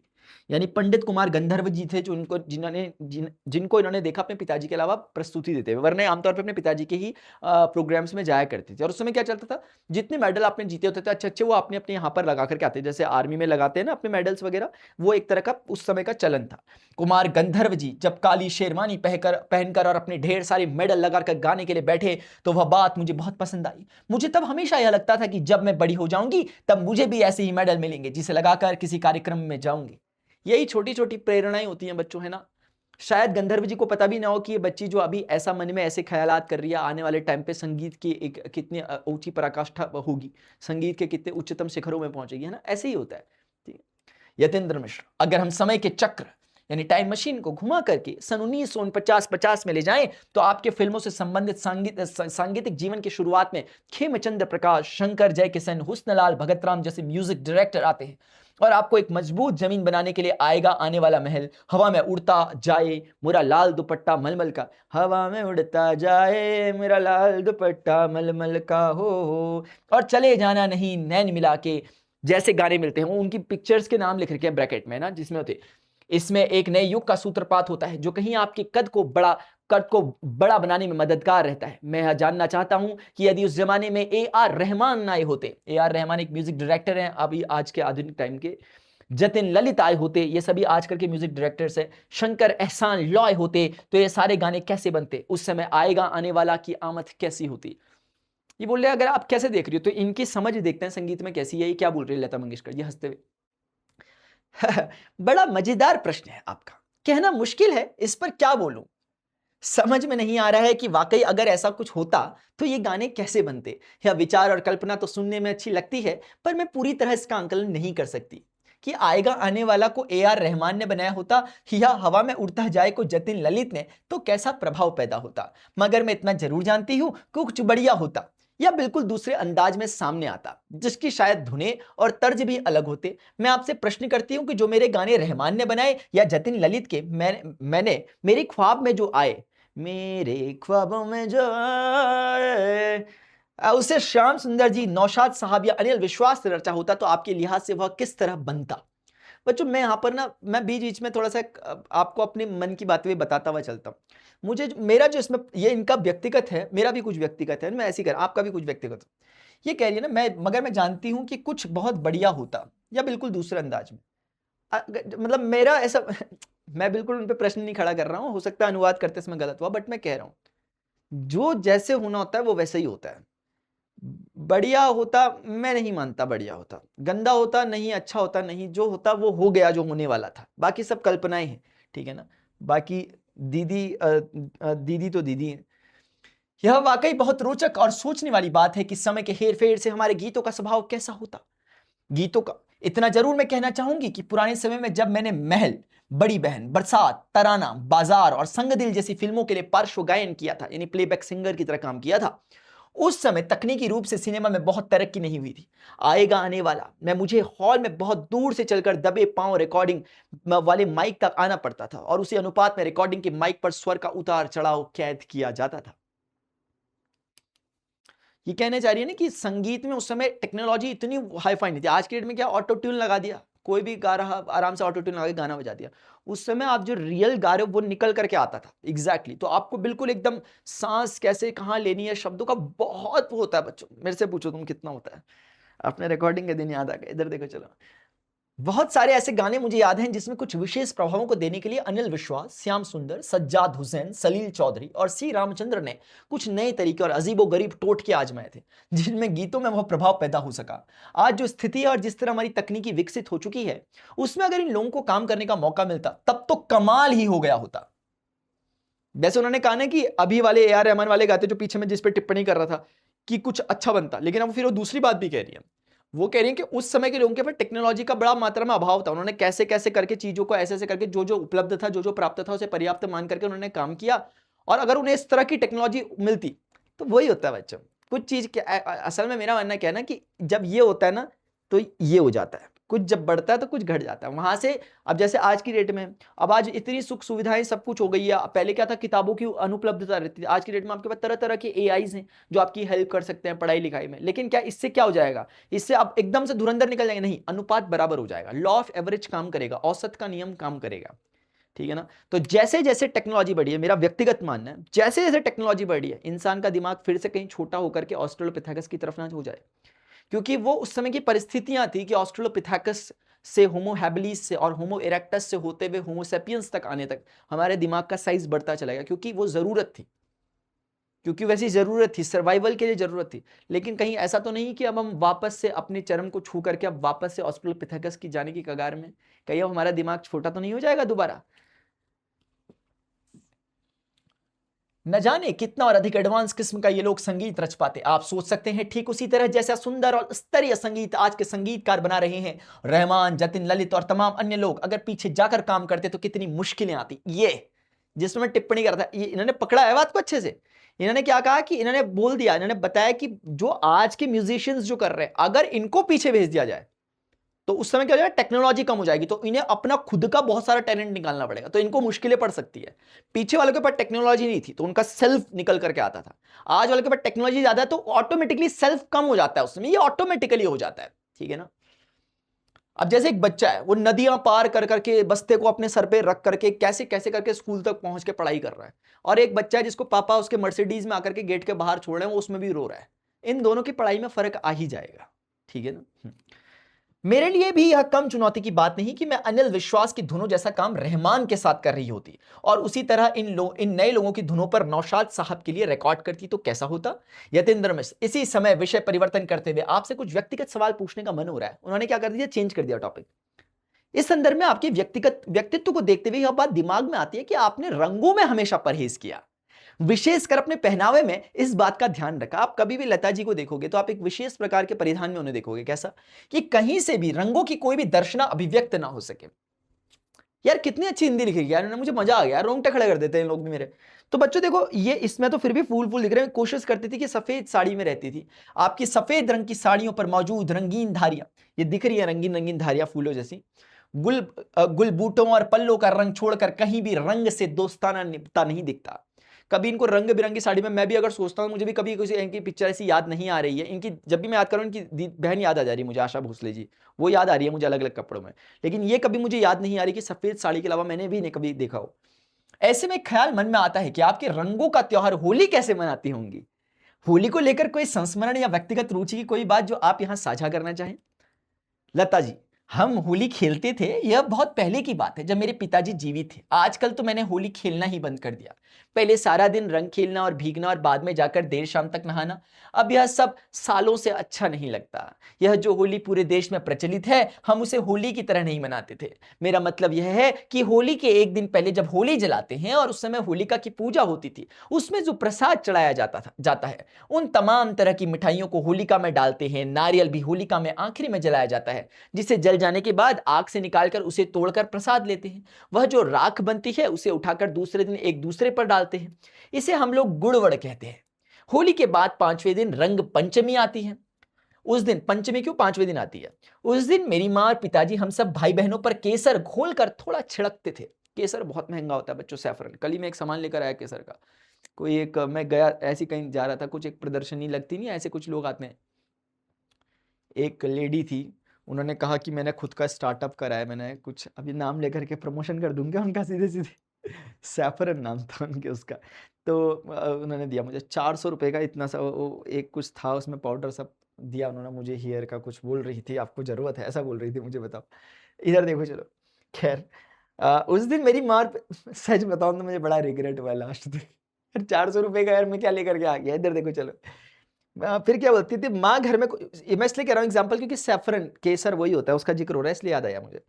यानी पंडित कुमार गंधर्व जी थे जो जिनको इन्होंने देखा अपने पिताजी के अलावा प्रस्तुति देते हुए, वरना आमतौर पे अपने पिताजी के ही प्रोग्राम्स में जाया करते थे। और उस समय क्या चलता था, जितने मेडल आपने जीते होते थे अच्छे अच्छे वो आपने अपने यहाँ पर लगा करके आते, जैसे आर्मी में लगाते हैं ना अपने मेडल्स वगैरह, वो एक तरह का उस समय का चलन था। कुमार गंधर्व जी जब काली शेरवानी पहनकर और अपने ढेर सारे मेडल लगाकर गाने के लिए बैठे तो वह बात मुझे बहुत पसंद आई। मुझे तब हमेशा यह लगता था कि जब मैं बड़ी हो जाऊंगी तब मुझे भी ऐसे ही मेडल मिलेंगे जिसे लगाकर किसी कार्यक्रम में जाऊंगी। यही छोटी छोटी प्रेरणाएं होती हैं बच्चों, है ना। शायद गंधर्व जी को पता भी ना हो कि ये बच्ची जो अभी ऐसा मन में ऐसे ख्यालात कर रही है, आने वाले टाइम पे संगीत की एक कितनी ऊंची पराकाष्ठा होगी, संगीत के कितने उच्चतम शिखरों में पहुंचेगी, है ना। ऐसे ही होता है। ठीक है। यतीन्द्र मिश्र, अगर हम समय के चक्र यानी टाइम मशीन को घुमा करके सन 1949-50 में ले जाएं तो आपके फिल्मों से संबंधित सांगीतिक जीवन की शुरुआत में खेमचंद्र प्रकाश, शंकर जयकिशन, हुस्नलाल भगतराम जैसे म्यूजिक डायरेक्टर आते हैं और आपको एक मजबूत जमीन बनाने के लिए आएगा आने वाला महल। हवा में उड़ता जाए मेरा लाल दुपट्टा मलमल का, हवा में उड़ता जाए मेरा लाल दुपट्टा मलमल का हो, और चले जाना नहीं नैन मिला के, जैसे गाने मिलते हैं उनकी पिक्चर्स के नाम लिख रखे हैं ब्रैकेट में ना, जिसमें होते इसमें एक नए युग का सूत्रपात होता है जो कहीं आपके कद को बड़ा बनाने में मददगार रहता है। मैं यह जानना चाहता हूं कि यदि उस जमाने में ए आर रहमान आए होते, ए आर रहमान एक म्यूजिक डायरेक्टर हैं अभी आज के आधुनिक टाइम के, जतिन ललित आए होते, ये सभी आजकल के म्यूजिक डायरेक्टर्स हैं, शंकर एहसान लॉय होते, तो ये सारे गाने कैसे बनते, उस समय आएगा आने वाला की आमद कैसी होती। ये बोल रहे अगर आप कैसे देख रही हो तो इनकी समझ देखते हैं संगीत में कैसी है। ये क्या बोल रही है लता मंगेशकर जी हंसते हुए। बड़ा मजेदार प्रश्न है आपका, कहना मुश्किल है, इस पर क्या बोलूं। समझ में नहीं आ रहा है कि वाकई अगर ऐसा कुछ होता तो ये गाने कैसे बनते। यह विचार और कल्पना तो सुनने में अच्छी लगती है पर मैं पूरी तरह इसका आंकलन नहीं कर सकती कि आएगा आने वाला को ए आर रहमान ने बनाया होता या हवा में उड़ता जाए को जतिन ललित ने, तो कैसा प्रभाव पैदा होता। मगर मैं इतना जरूर जानती हूं कि कुछ बढ़िया होता या बिल्कुल दूसरे अंदाज में सामने आता जिसकी शायद धुनें और तर्ज भी अलग होते। मैं आपसे प्रश्न करती हूं कि जो मेरे गाने रहमान ने बनाए या जतिन ललित के मैंने मेरे ख्वाब में जो आए, मेरे ख्वाबों में जो आए, उसे श्याम सुंदर जी, नौशाद साहब या अनिल विश्वास से रचा होता तो आपके लिहाज से वह किस तरह बनता। बच्चों मैं यहाँ पर ना मैं बीच बीच में थोड़ा सा आपको अपने मन की बातें भी बताता हुआ चलता हूँ। मुझे मेरा जो इसमें ये इनका व्यक्तिगत है, मेरा भी कुछ व्यक्तिगत है, मैं ऐसे ही कर आपका भी कुछ व्यक्तिगत है। ये कह रही है ना मगर मैं जानती हूँ कि कुछ बहुत बढ़िया होता या बिल्कुल दूसरे अंदाज में। मतलब मेरा ऐसा मैं बिल्कुल उन पे प्रश्न नहीं खड़ा कर रहा हूँ, हो सकता है अनुवाद करते समय गलत हुआ, बट मैं कह रहा हूँ जो जैसे होना होता है वो वैसे ही होता है। बढ़िया होता मैं नहीं मानता, बढ़िया होता, गंदा होता नहीं, अच्छा होता नहीं, जो होता वो हो गया जो होने वाला था, बाकी सब कल्पनाएं हैं। ठीक है ना। बाकी दीदी तो दीदी है। यह वाकई बहुत रोचक और सोचने वाली बात है कि समय के हेरफेर से हमारे गीतों का स्वभाव कैसा होता। गीतों का इतना जरूर मैं कहना चाहूंगी कि पुराने समय में जब मैंने महल, बड़ी बहन, बरसात, तराना, बाजार और संगदिल जैसी फिल्मों के लिए पार्श्व गायन किया था, यानी प्लेबैक सिंगर की तरह काम किया था, उस समय तकनीकी रूप से सिनेमा में बहुत तरक्की नहीं हुई थी। आएगा आने वाला मैं मुझे हॉल में बहुत दूर से चलकर दबे पांव रिकॉर्डिंग वाले माइक तक आना पड़ता था और उसी अनुपात में रिकॉर्डिंग के माइक पर स्वर का उतार चढ़ाव कैद किया जाता था। ये कहने जा रही है ना कि संगीत में उस समय टेक्नोलॉजी इतनी हाईफाई नहीं थी। आज के डेट में क्या ऑटो ट्यून लगा दिया, कोई भी गा रहा आराम से ऑटो ट्यून लगा के गाना बजा दिया। उस समय आप जो रियल गा रहे हो वो निकल करके आता था एग्जैक्टली। तो आपको बिल्कुल एकदम सांस कैसे कहाँ लेनी है, शब्दों का बहुत होता है। बच्चों मेरे से पूछो तुम कितना होता है। अपने रिकॉर्डिंग के दिन याद आ गए, इधर देखो चलो। बहुत सारे ऐसे गाने मुझे याद हैं जिसमें कुछ विशेष प्रभावों को देने के लिए अनिल विश्वास, श्याम सुंदर, सज्जाद हुसैन, सलील चौधरी और सी रामचंद्र ने कुछ नए तरीके और अजीबोगरीब टोटके आजमाए थे जिनमें गीतों में वह प्रभाव पैदा हो सका। आज जो स्थिति है और जिस तरह हमारी तकनीकी विकसित हो चुकी है उसमें अगर इन लोगों को काम करने का मौका मिलता तब तो कमाल ही हो गया होता। वैसे उन्होंने कहा ना कि अभी वाले ए आर रहमान वाले गाते जो पीछे में जिस पे टिप्पणी कर रहा था कि कुछ अच्छा बनता, लेकिन अब फिर वो दूसरी बात भी कह रही है। वो कह रही है कि उस समय के लोगों के पास टेक्नोलॉजी का बड़ा मात्रा में अभाव था, उन्होंने कैसे कैसे करके चीजों को ऐसे ऐसे करके जो जो उपलब्ध था, जो जो प्राप्त था, उसे पर्याप्त मान करके उन्होंने काम किया। और अगर उन्हें इस तरह की टेक्नोलॉजी मिलती तो वही होता है बच्चों। कुछ चीज असल में मेरा मानना क्या है ना कि जब ये होता है ना तो ये हो जाता है, कुछ जब बढ़ता है तो कुछ घट जाता है वहां से। अब जैसे आज की डेट में, अब आज इतनी सुख सुविधाएं सब कुछ हो गई है। पहले क्या था, किताबों की अनुपलब्धता रहती थी। आज की डेट में आपके पास तरह तरह के एआईज हैं जो आपकी हेल्प कर सकते हैं पढ़ाई लिखाई में। लेकिन क्या इससे क्या हो जाएगा, इससे आप एकदम से धुरंधर निकल जाएंगे? नहीं, अनुपात बराबर हो जाएगा, लॉ ऑफ एवरेज काम करेगा, औसत का नियम काम करेगा। ठीक है ना। तो जैसे जैसे टेक्नोलॉजी बढ़ी है, मेरा व्यक्तिगत मानना है, जैसे जैसे टेक्नोलॉजी बढ़ी है, इंसान का दिमाग फिर से कहीं छोटा होकर के ऑस्ट्रेलोपिथेकस की तरफ ना हो जाए। क्योंकि वो उस समय की परिस्थितियां थी कि ऑस्ट्रेलोपिथेकस से, होमो हैबिलिस से और होमो इरेक्टस से होते हुए होमो सेपियंस तक आने तक हमारे दिमाग का साइज बढ़ता चला गया, क्योंकि वो जरूरत थी, क्योंकि वैसी जरूरत थी, सर्वाइवल के लिए जरूरत थी। लेकिन कहीं ऐसा तो नहीं कि अब हम वापस से अपने चरम को छू करके अब वापस से ऑस्ट्रेलोपिथेकस की जाने की कगार में, कहीं अब हमारा दिमाग छोटा तो नहीं हो जाएगा दोबारा? न जाने कितना और अधिक एडवांस किस्म का ये लोग संगीत रच पाते। आप सोच सकते हैं ठीक उसी तरह जैसा सुंदर और स्तरीय संगीत आज के संगीतकार बना रहे हैं, रहमान, जतिन, ललित और तमाम अन्य लोग, अगर पीछे जाकर काम करते तो कितनी मुश्किलें आती। ये जिसमें मैं टिप्पणी कर रहा था, ये इन्होंने पकड़ा है बात को अच्छे से। इन्होंने क्या कहा कि इन्होंने बोल दिया, इन्होंने बताया कि जो आज के म्यूजिशियंस जो कर रहे हैं, अगर इनको पीछे भेज दिया जाए तो उस समय क्या हो जाएगा, टेक्नोलॉजी कम हो जाएगी, तो इन्हें अपना खुद का बहुत सारा टैलेंट निकालना पड़ेगा, तो इनको मुश्किलें पड़ सकती है। पीछे वालों के पास टेक्नोलॉजी नहीं थी तो उनका सेल्फ निकल करके आता था। आज वाले के पास टेक्नोलॉजी ज्यादा है तो ऑटोमेटिकली सेल्फ कम हो जाता है, उसमें ये ऑटोमेटिकली हो जाता है। ठीक है ना। अब जैसे एक बच्चा है, वो नदियां पार कर करके बस्ते को अपने सर पे रख करके कैसे कैसे करके स्कूल तक पहुंच के पढ़ाई कर रहा है, और एक बच्चा है जिसको पापा उसके मर्सिडीज में आकर के गेट के बाहर छोड़ रहे हैं, वो उसमें भी रो रहा है। इन दोनों की पढ़ाई में फर्क आ ही जाएगा। ठीक है ना। मेरे लिए भी यह कम चुनौती की बात नहीं कि मैं अनिल विश्वास की धुनों जैसा काम रहमान के साथ कर रही होती और उसी तरह इन नए लोगों की धुनों पर नौशाद साहब के लिए रिकॉर्ड करती तो कैसा होता। यतेंद्र मिश्र, इसी समय विषय परिवर्तन करते हुए आपसे कुछ व्यक्तिगत सवाल पूछने का मन हो रहा है। उन्होंने क्या कर दिया, चेंज कर दिया टॉपिक। इस संदर्भ में आपके व्यक्तिगत व्यक्तित्व को देखते हुए यह बात दिमाग में आती है कि आपने रंगों में हमेशा परहेज किया, विशेषकर अपने पहनावे में इस बात का ध्यान रखा। आप कभी भी लता जी को देखोगे तो आप एक विशेष प्रकार के परिधान में उन्हें देखोगे, कैसा कि कहीं से भी रंगों की कोई भी दर्शना अभिव्यक्त ना हो सके। यार कितनी अच्छी हिंदी लिखी यार, मुझे मजा आ गया, रोंगटे खड़े कर देते हैं लोग भी मेरे। तो बच्चों देखो, ये इसमें तो फिर भी फूल फूल दिख रहे हैं। कोशिश करती थी कि सफेद साड़ी में रहती थी, आपकी सफेद रंग की साड़ियों पर मौजूद रंगीन धारियां, ये दिख रही है रंगीन रंगीन धारियां फूलों जैसी, गुल बूटों और पल्लों का रंग छोड़कर कहीं भी रंग से दोस्ताना निपटा नहीं दिखता। कभी इनको रंग बिरंगी साड़ी में, मैं भी अगर सोचता हूँ, मुझे भी कभी किसी इनकी पिक्चर ऐसी याद नहीं आ रही है इनकी, जब भी मैं याद करूँ इनकी बहन याद आ जा रही है मुझे, आशा भोसले जी, वो याद आ रही है मुझे अलग अलग कपड़ों में। लेकिन ये कभी मुझे याद नहीं आ रही कि सफेद साड़ी के अलावा मैंने भी नहीं कभी देखा हो। ऐसे में ख्याल मन में आता है कि आपके रंगों का त्योहार होली कैसे मनाती होंगी। होली को लेकर कोई संस्मरण या व्यक्तिगत रुचि की कोई बात जो आप यहां साझा करना चाहें। लता जी, हम होली खेलते थे, यह बहुत पहले की बात है जब मेरे पिताजी जीवित थे। आजकल तो मैंने होली खेलना ही बंद कर दिया। पहले सारा दिन रंग खेलना और भीगना और बाद में जाकर देर शाम तक नहाना, अब यह सब सालों से अच्छा नहीं लगता। यह जो होली पूरे देश में प्रचलित है, हम उसे होली की तरह नहीं मनाते थे। मेरा मतलब यह है कि होली के एक दिन पहले जब होली जलाते हैं और उस समय होलिका की पूजा होती थी, उसमें जो प्रसाद चढ़ाया जाता है, उन तमाम तरह की मिठाइयों को होलिका में डालते हैं। नारियल भी होलिका में आखिरी में जलाया जाता है, जिसे जल जाने के बाद आग से निकालकर उसे तोड़कर प्रसाद लेते हैं। वह जो राख बनती है उसे उठाकर दूसरे दिन एक दूसरे पर डालते हैं। इसे हम लोग गुड़वड़ कहते हैं। होली के बाद 5वें दिन रंग पंचमी आती है। उस दिन, पंचमी क्यों 5वें दिन आती है, उस दिन मेरी मां और पिताजी हम सब भाई बहनों पर केसर घोलकर थोड़ा छिड़कते थे। केसर बहुत महंगा होता है बच्चों, सैफरन। कल ही मैं एक सामान लेकर आया केसर का, कोई एक, मैं गया ऐसी कहीं जा रहा था, कुछ एक प्रदर्शनी लगती नहीं, ऐसे कुछ लोग आते हैं। एक लेडी थी, उन्होंने कहा कि मैंने खुद का स्टार्टअप करा है, मैंने कुछ अभी नाम लेकर के प्रमोशन कर दूंगा उनका सीधे सीधे सैफरन नाम था उनके उसका। तो उन्होंने दिया मुझे 400 रुपये का इतना सा, वो एक कुछ था उसमें पाउडर सब दिया उन्होंने मुझे, हेयर का कुछ बोल रही थी, आपको ज़रूरत है ऐसा बोल रही थी, मुझे बताओ इधर देखो। चलो खैर, उस दिन मेरी माँ सच बताऊँ तो मुझे बड़ा रिग्रेट हुआ लास्ट तक 400 रुपये का यार मैं क्या लेकर के आ गया, इधर देखो। चलो फिर क्या बोलती थी माँ घर में, मैं इसलिए कह रहा हूँ एग्जाम्पल क्योंकि सैफरन केसर वही होता है, उसका जिक्र हो रहा है इसलिए याद आया मुझे।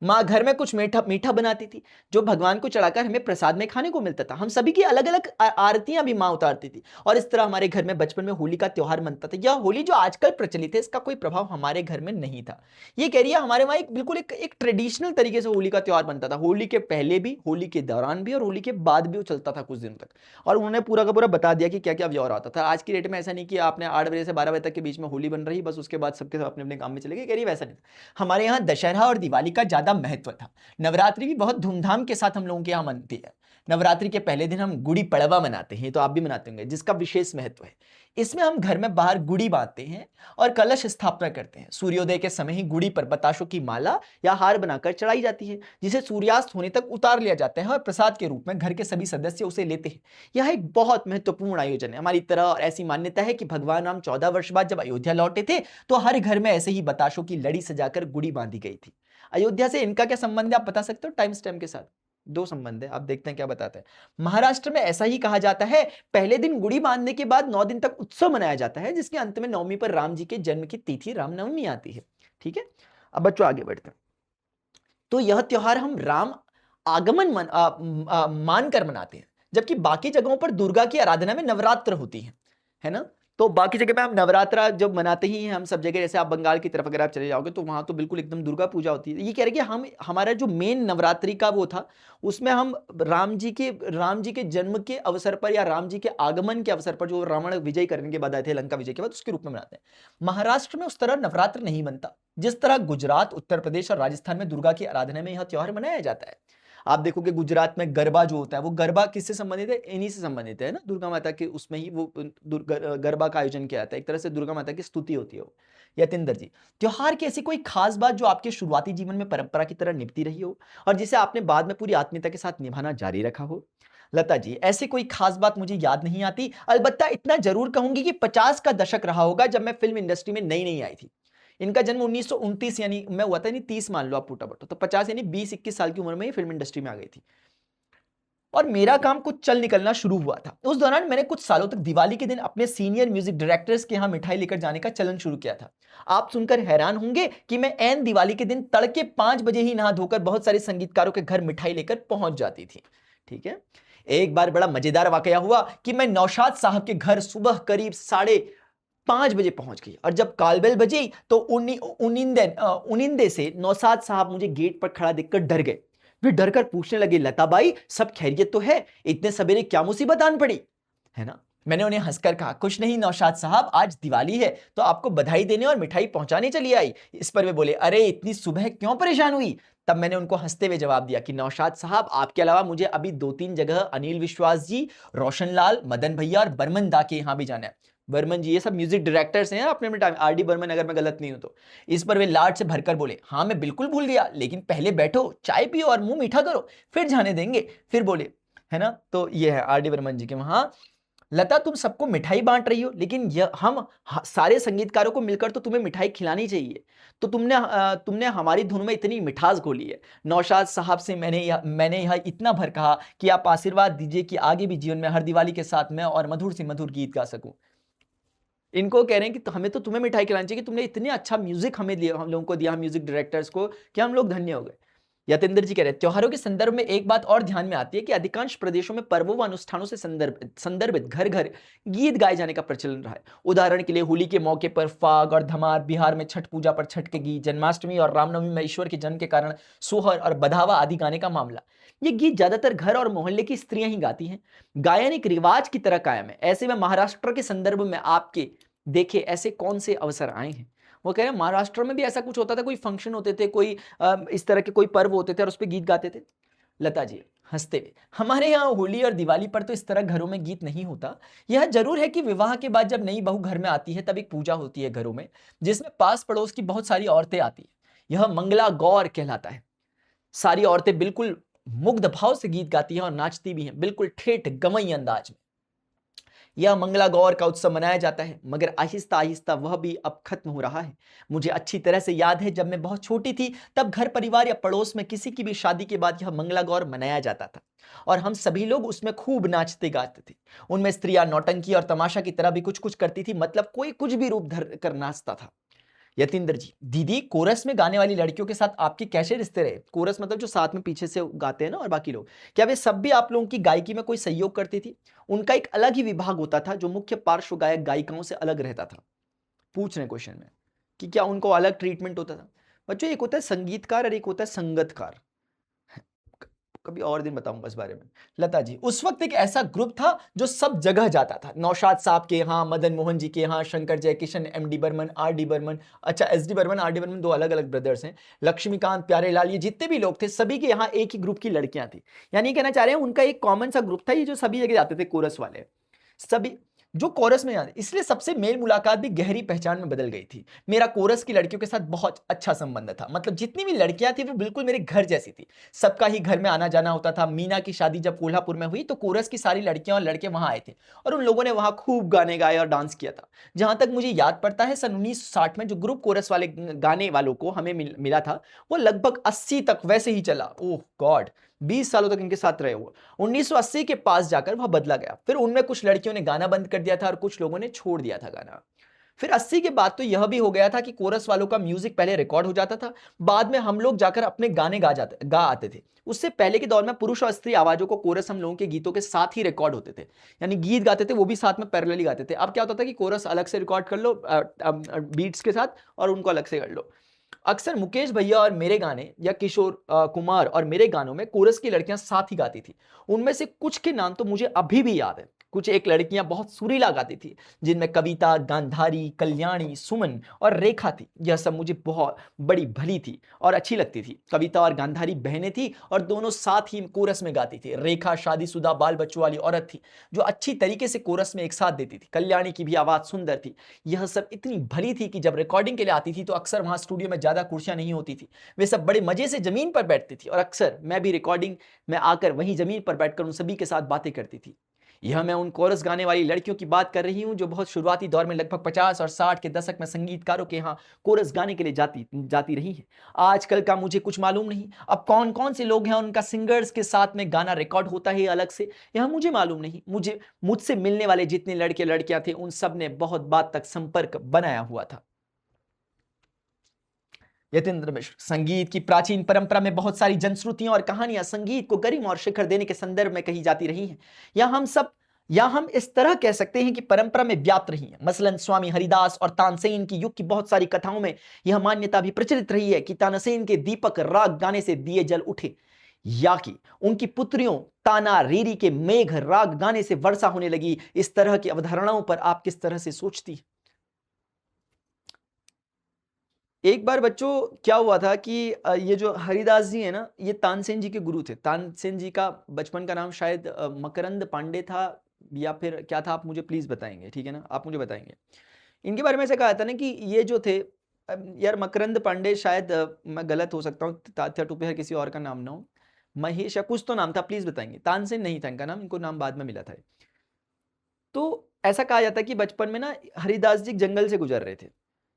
माँ घर में कुछ मीठा मीठा बनाती थी, जो भगवान को चढ़ाकर हमें प्रसाद में खाने को मिलता था। हम सभी की अलग-अलग आरतियाँ भी माँ उतारती थी और इस तरह हमारे घर में बचपन में होली का त्योहार मनता था। यह होली जो आजकल प्रचलित है, इसका कोई प्रभाव हमारे घर में नहीं था। ये कह रही है हमारे वहाँ एक बिल्कुल एक ट्रेडिशनल तरीके से होली का त्योहार बनता था। होली के पहले भी, होली के दौरान भी और होली के बाद भी वो चलता था कुछ दिनों तक। और उन्होंने पूरा का पूरा बता दिया कि क्या-क्या व्यवहार होता था। आज की डेट में ऐसा नहीं कि आपने 8 बजे से 12 बजे तक के बीच में होली बन रही, बस उसके बाद सबके सब अपने-अपने काम में चले गए। कह रही है वैसा नहीं था। हमारे यहाँ दशहरा और दिवाली का ज़्यादा महत्व था। नवरात्रि भी बहुत धूमधाम के साथ हम लोगों के यहाँ मनती है। नवरात्रि के पहले दिन हम गुड़ी पड़वा मनाते हैं, तो आप भी मनाते होंगे, जिसका विशेष महत्व है। इसमें हम घर में बाहर गुड़ी बांधते हैं और कलश स्थापना करते हैं। सूर्योदय के समय ही गुड़ी पर बताशों की माला या हार बनाकर चढ़ाई जाती है, जिसे सूर्यास्त होने तक उतार लिया जाता है और प्रसाद के रूप में घर के सभी सदस्य उसे लेते हैं। यह एक बहुत महत्वपूर्ण आयोजन है। हमारी तरह और ऐसी मान्यता है कि भगवान राम 14 वर्ष बाद जब अयोध्या लौटे थे, तो हर घर में ऐसे ही बताशों की लड़ी सजाकर गुड़ी बांधी गई थी। अयोध्या से इनका क्या संबंध है, आप बता सकते हो टाइम स्टैम्प के साथ? 2 संबंध है, आप देखते हैं क्या बताते हैं। महाराष्ट्र में ऐसा ही कहा जाता है, पहले दिन गुड़ी बांधने के बाद 9 दिन तक उत्सव मनाया जाता है, जिसके अंत में नवमी पर राम जी के जन्म की तिथि रामनवमी आती है। ठीक है? अब बच्चों आगे बढ़ते हैं। तो यह त्योहार हम राम आगमन मानकर मनाते हैं, जबकि बाकी जगहों पर दुर्गा की आराधना में नवरात्र होती है ना? तो बाकी जगह पे हम नवरात्रा जब मनाते ही हैं हम सब जगह, जैसे आप बंगाल की तरफ अगर आप चले जाओगे तो वहाँ तो बिल्कुल एकदम दुर्गा पूजा होती है। ये कह रहे हैं कि हम हमारा जो मेन नवरात्रि का वो था, उसमें हम राम जी के जन्म के अवसर पर या राम जी के आगमन के अवसर पर, जो रावण विजय करने के बाद आए थे लंका विजय के बाद, उसके रूप में मनाते हैं। महाराष्ट्र में उस तरह नवरात्र नहीं बनता, जिस तरह गुजरात, उत्तर प्रदेश और राजस्थान में दुर्गा की आराधना में यह त्योहार मनाया जाता है। आप देखोगे गुजरात में गरबा जो होता है, वो गरबा किससे संबंधित है? इन्हीं से संबंधित है ना, दुर्गा माता के उसमें ही वो गरबा का आयोजन किया जाता है। एक तरह से दुर्गा माता की स्तुति होती है वो। यतिंदर जी, त्योहार की ऐसी कोई खास बात जो आपके शुरुआती जीवन में परंपरा की तरह निभती रही हो और जिसे आपने बाद में पूरी आत्मीयता के साथ निभाना जारी रखा हो? लता जी, ऐसी कोई खास बात मुझे याद नहीं आती, अलबत्ता इतना जरूर कहूंगी कि 50 का दशक रहा होगा जब मैं फिल्म इंडस्ट्री में नई-नई आई थी। इनका जन्म 1929 यानी मैं हुआ था, यानी 30 मान लो आप फुटाफट, तो 50 यानी 20-21 साल की उम्र में ही फिल्म इंडस्ट्री में आ गई थी और मेरा काम कुछ चल निकलना शुरू हुआ था। उस दौरान मैंने कुछ सालों तक दिवाली के दिन अपने सीनियर म्यूजिक डायरेक्टर्स के यहाँ मिठाई लेकर जाने का चलन शुरू किया था। आप सुनकर हैरान होंगे कि मैं ऐन दिवाली के दिन तड़के 5 बजे ही नहा धोकर बहुत सारे संगीतकारों के घर मिठाई लेकर पहुंच जाती थी। ठीक है। एक बार बड़ा मजेदार वाकया हुआ कि मैं नौशाद साहब के घर सुबह करीब 5:30 बजे पहुंच गई और जब कॉलबेल बजी तो उनिंदे से नौशाद साहब मुझे गेट पर खड़ा देखकर डर गए। वे डरकर पूछने लगे, लता बाई सब खैरियत तो है, इतने सवेरे क्या मुसीबत आन पड़ी? है ना? मैंने उन्हें हंसकर कहा, कुछ नहीं नौशाद साहब, आज दिवाली है तो आपको बधाई देने और मिठाई पहुंचाने चली आई। इस पर वे बोले, अरे इतनी सुबह क्यों परेशान हुई? तब मैंने उनको हंसते हुए जवाब दिया कि नौशाद साहब, आपके अलावा मुझे अभी 2-3 जगह अनिल विश्वास जी, रोशनलाल, मदन भैया और बर्मन दा के यहां भी जाना है। बर्मन जी ये सब म्यूजिक डायरेक्टर्स हैं अपने अपने टाइम, आर डी बर्मन अगर मैं गलत नहीं हूं तो। इस पर वे लाड से भरकर बोले, हाँ मैं बिल्कुल भूल गया, लेकिन पहले बैठो, चाय पियो और मुंह मीठा करो, फिर जाने देंगे। फिर बोले, है ना? तो ये है आर डी बर्मन जी के वहां। लता तुम सबको मिठाई बांट रही हो, लेकिन सारे संगीतकारों को मिलकर तो तुम्हें मिठाई खिलानी चाहिए। तो तुमने हमारी धुन में इतनी मिठास घोली है। नौशाद साहब से मैंने यह इतना भर कहा कि आप आशीर्वाद दीजिए कि आगे भी जीवन में हर दिवाली के साथ मैं और मधुर से मधुर गीत गा सकूं। इनको कह रहे हैं कि हमें तो तुम्हें मिठाई खिलानी चाहिए कि तुमने इतने अच्छा म्यूजिक हमें दिया, हम लोगों को दिया, म्यूजिक डायरेक्टर्स को, कि हम लोग धन्य हो गए। यतेंद्र जी कह रहे हैं, त्योहारों के संदर्भ में एक बात और ध्यान में आती है कि अधिकांश प्रदेशों में पर्वों व अनुष्ठानों से संदर्भित घर घर गीत गाए जाने का प्रचलन रहा है। उदाहरण के लिए होली के मौके पर फाग और धमार, बिहार में छठ पूजा पर छठ के गीत, जन्माष्टमी और रामनवमी में ईश्वर के जन्म के कारण सोहर और बधावा आदि गाने का मामला। ये गीत ज्यादातर घर और मोहल्ले की स्त्रियां ही गाती हैं। गायन एक रिवाज की तरह कायम है। ऐसे में महाराष्ट्र के संदर्भ में आपके देखे ऐसे कौन से अवसर आए हैं? वो कह रहे हैं महाराष्ट्र में भी ऐसा कुछ होता था, कोई फंक्शन होते थे, कोई इस तरह के कोई पर्व होते थे और उस पर गीत गाते थे? लता जी हंसते हुए, हमारे यहाँ होली और दिवाली पर तो इस तरह घरों में गीत नहीं होता। यह जरूर है कि विवाह के बाद जब नई बहू घर में आती है तब एक पूजा होती है घरों में, जिसमें पास पड़ोस की बहुत सारी औरतें आती है। यह मंगला गौर कहलाता है। सारी औरतें बिल्कुल मुग्ध भाव से गीत गाती हैं और नाचती भी हैं, बिल्कुल ठेठ गमई अंदाज में। यह मंगला गौर का उत्सव मनाया जाता है, मगर आहिस्ता आहिस्ता वह भी अब खत्म हो रहा है। मुझे अच्छी तरह से याद है जब मैं बहुत छोटी थी तब घर परिवार या पड़ोस में किसी की भी शादी के बाद यह मंगला गौर मनाया जाता था और हम सभी लोग उसमें खूब नाचते गाते थे। उनमें स्त्रियां नौटंकी और तमाशा की तरह भी कुछ कुछ करती थी, मतलब कोई कुछ भी रूप धर कर नाचता था। यतीन्द्र जी, दीदी कोरस में गाने वाली लड़कियों के साथ आपके कैसे रिश्ते रहे? कोरस मतलब जो साथ में पीछे से गाते हैं ना और बाकी लोग। क्या वे सब भी आप लोगों की गायकी में कोई सहयोग करती थी? उनका एक अलग ही विभाग होता था जो मुख्य पार्श्व गायक गायिकाओं से अलग रहता था। पूछ रहे हैं क्वेश्चन में कि क्या उनको अलग ट्रीटमेंट होता था? बच्चों एक होता है संगीतकार और एक होता है संगतकार। कभी और दिन बताऊंगा इस बारे में। लता जी, उस वक्त एक ऐसा ग्रुप था जो सब जगह जाता था। नौशाद साहब के यहाँ, मदन मोहन जी के यहाँ, Shankar Jaikishan, M D Burman, R D Burman, अच्छा S D Burman, R D Burman दो अलग अलग ब्रदर्स हैं, लक्ष्मीकांत, प्यारेलाल, ये जितने भी लोग थे सभी के यहाँ एक ही ग्रुप की लड़कियां थी। यानी कहना चाह रहे हैं उनका एक कॉमन सा ग्रुप था, ये जो सभी जगह जाते थे कोरस वाले सभी जो कोरस में जाते, इसलिए सबसे मेल मुलाकात भी गहरी पहचान में बदल गई थी। मेरा कोरस की लड़कियों के साथ बहुत अच्छा संबंध था, मतलब जितनी भी लड़कियां थी वो बिल्कुल मेरे घर जैसी थी। सबका ही घर में आना जाना होता था। मीना की शादी जब कोल्हापुर में हुई तो कोरस की सारी लड़कियां और लड़के वहां आए थे और उन लोगों ने वहां खूब गाने गाए और डांस किया था। जहां तक मुझे याद पड़ता है सन 1960 में जो ग्रुप कोरस वाले गाने वालों को हमें मिला था वो लगभग 80 तक वैसे ही चला। ओह गॉड, 20 सालों तक इनके साथ रहे वो। 1980 के पास जाकर वह बदला गया। फिर उनमें कुछ लड़कियों ने गाना बंद कर दिया था और कुछ लोगों ने छोड़ दिया था गाना। फिर 80 के बाद तो यह भी हो गया था कि कोरस वालों का म्यूजिक पहले रिकॉर्ड हो जाता था, बाद में हम लोग जाकर अपने गाने गा आते थे। उससे पहले के दौर में पुरुष और स्त्री आवाजों को कोरस हम लोगों के गीतों के साथ ही रिकॉर्ड होते थे, यानी गीत गाते थे वो भी साथ में पैरेलली गाते थे। अब क्या होता था कि कोरस अलग से रिकॉर्ड कर लो बीट्स के साथ और उनको अलग से कर लो। अक्सर मुकेश भैया और मेरे गाने या किशोर कुमार और मेरे गानों में कोरस की लड़कियां साथ ही गाती थी। उनमें से कुछ के नाम तो मुझे अभी भी याद है। कुछ एक लड़कियां बहुत सुरीला गाती थी, जिनमें कविता, गांधारी, कल्याणी, सुमन और रेखा थी। यह सब मुझे बहुत बड़ी भली थी और अच्छी लगती थी। कविता और गांधारी बहनें थी और दोनों साथ ही कोरस में गाती थी। रेखा शादीशुदा बाल बच्चों वाली औरत थी जो अच्छी तरीके से कोरस में एक साथ देती थी। कल्याणी की भी आवाज सुंदर थी। यह सब इतनी भली थी कि जब रिकॉर्डिंग के लिए आती थी तो अक्सर वहां स्टूडियो में ज्यादा कुर्सियां नहीं होती थी। वे सब बड़े मजे से जमीन पर बैठती थी और अक्सर मैं भी रिकॉर्डिंग में आकर वहीं जमीन पर बैठकर उन सभी के साथ बातें करती थी। यह मैं उन कोरस गाने वाली लड़कियों की बात कर रही हूं जो बहुत शुरुआती दौर में लगभग 50 और 60 के दशक में संगीतकारों के यहाँ कोरस गाने के लिए जाती रही हैं। आजकल का मुझे कुछ मालूम नहीं। अब कौन कौन से लोग हैं उनका सिंगर्स के साथ में गाना रिकॉर्ड होता है अलग से, यह मुझे मालूम नहीं। मुझसे मिलने वाले जितने लड़के लड़कियां थे उन सब ने बहुत बात तक संपर्क बनाया हुआ था। यतेंद्र मिश्र, संगीत की प्राचीन परंपरा में बहुत सारी जनश्रुतियां और कहानियां संगीत को गरिमा और शिखर देने के संदर्भ में कही जाती रही हैं। या हम इस तरह कह सकते हैं कि परंपरा में व्याप्त रही है। मसलन स्वामी हरिदास और तानसेन की युग की बहुत सारी कथाओं में यह मान्यता भी प्रचलित रही है कि तानसेन के दीपक राग गाने से दिए जल उठे, या कि उनकी पुत्रियों ताना रीरी के मेघ राग गाने से वर्षा होने लगी। इस तरह की अवधारणाओं पर आप किस तरह से सोचती हैं? एक बार बच्चों क्या हुआ था कि ये जो हरिदास जी है ना, ये तानसेन जी के गुरु थे। तानसेन जी का बचपन का नाम शायद मकरंद पांडे था या फिर क्या था, आप मुझे प्लीज बताएंगे, ठीक है ना, आप मुझे बताएंगे। इनके बारे में ऐसा कहा था ना कि ये जो थे यार मकरंद पांडे, शायद मैं गलत हो सकता हूँ, तात्या टोपेहर किसी और का नाम ना हो, महेश या कुछ तो नाम था, प्लीज बताएंगे। तानसेन नहीं था इनका नाम, इनको नाम बाद में मिला था। तो ऐसा कहा जाता है कि बचपन में ना हरिदास जी जंगल से गुजर रहे थे।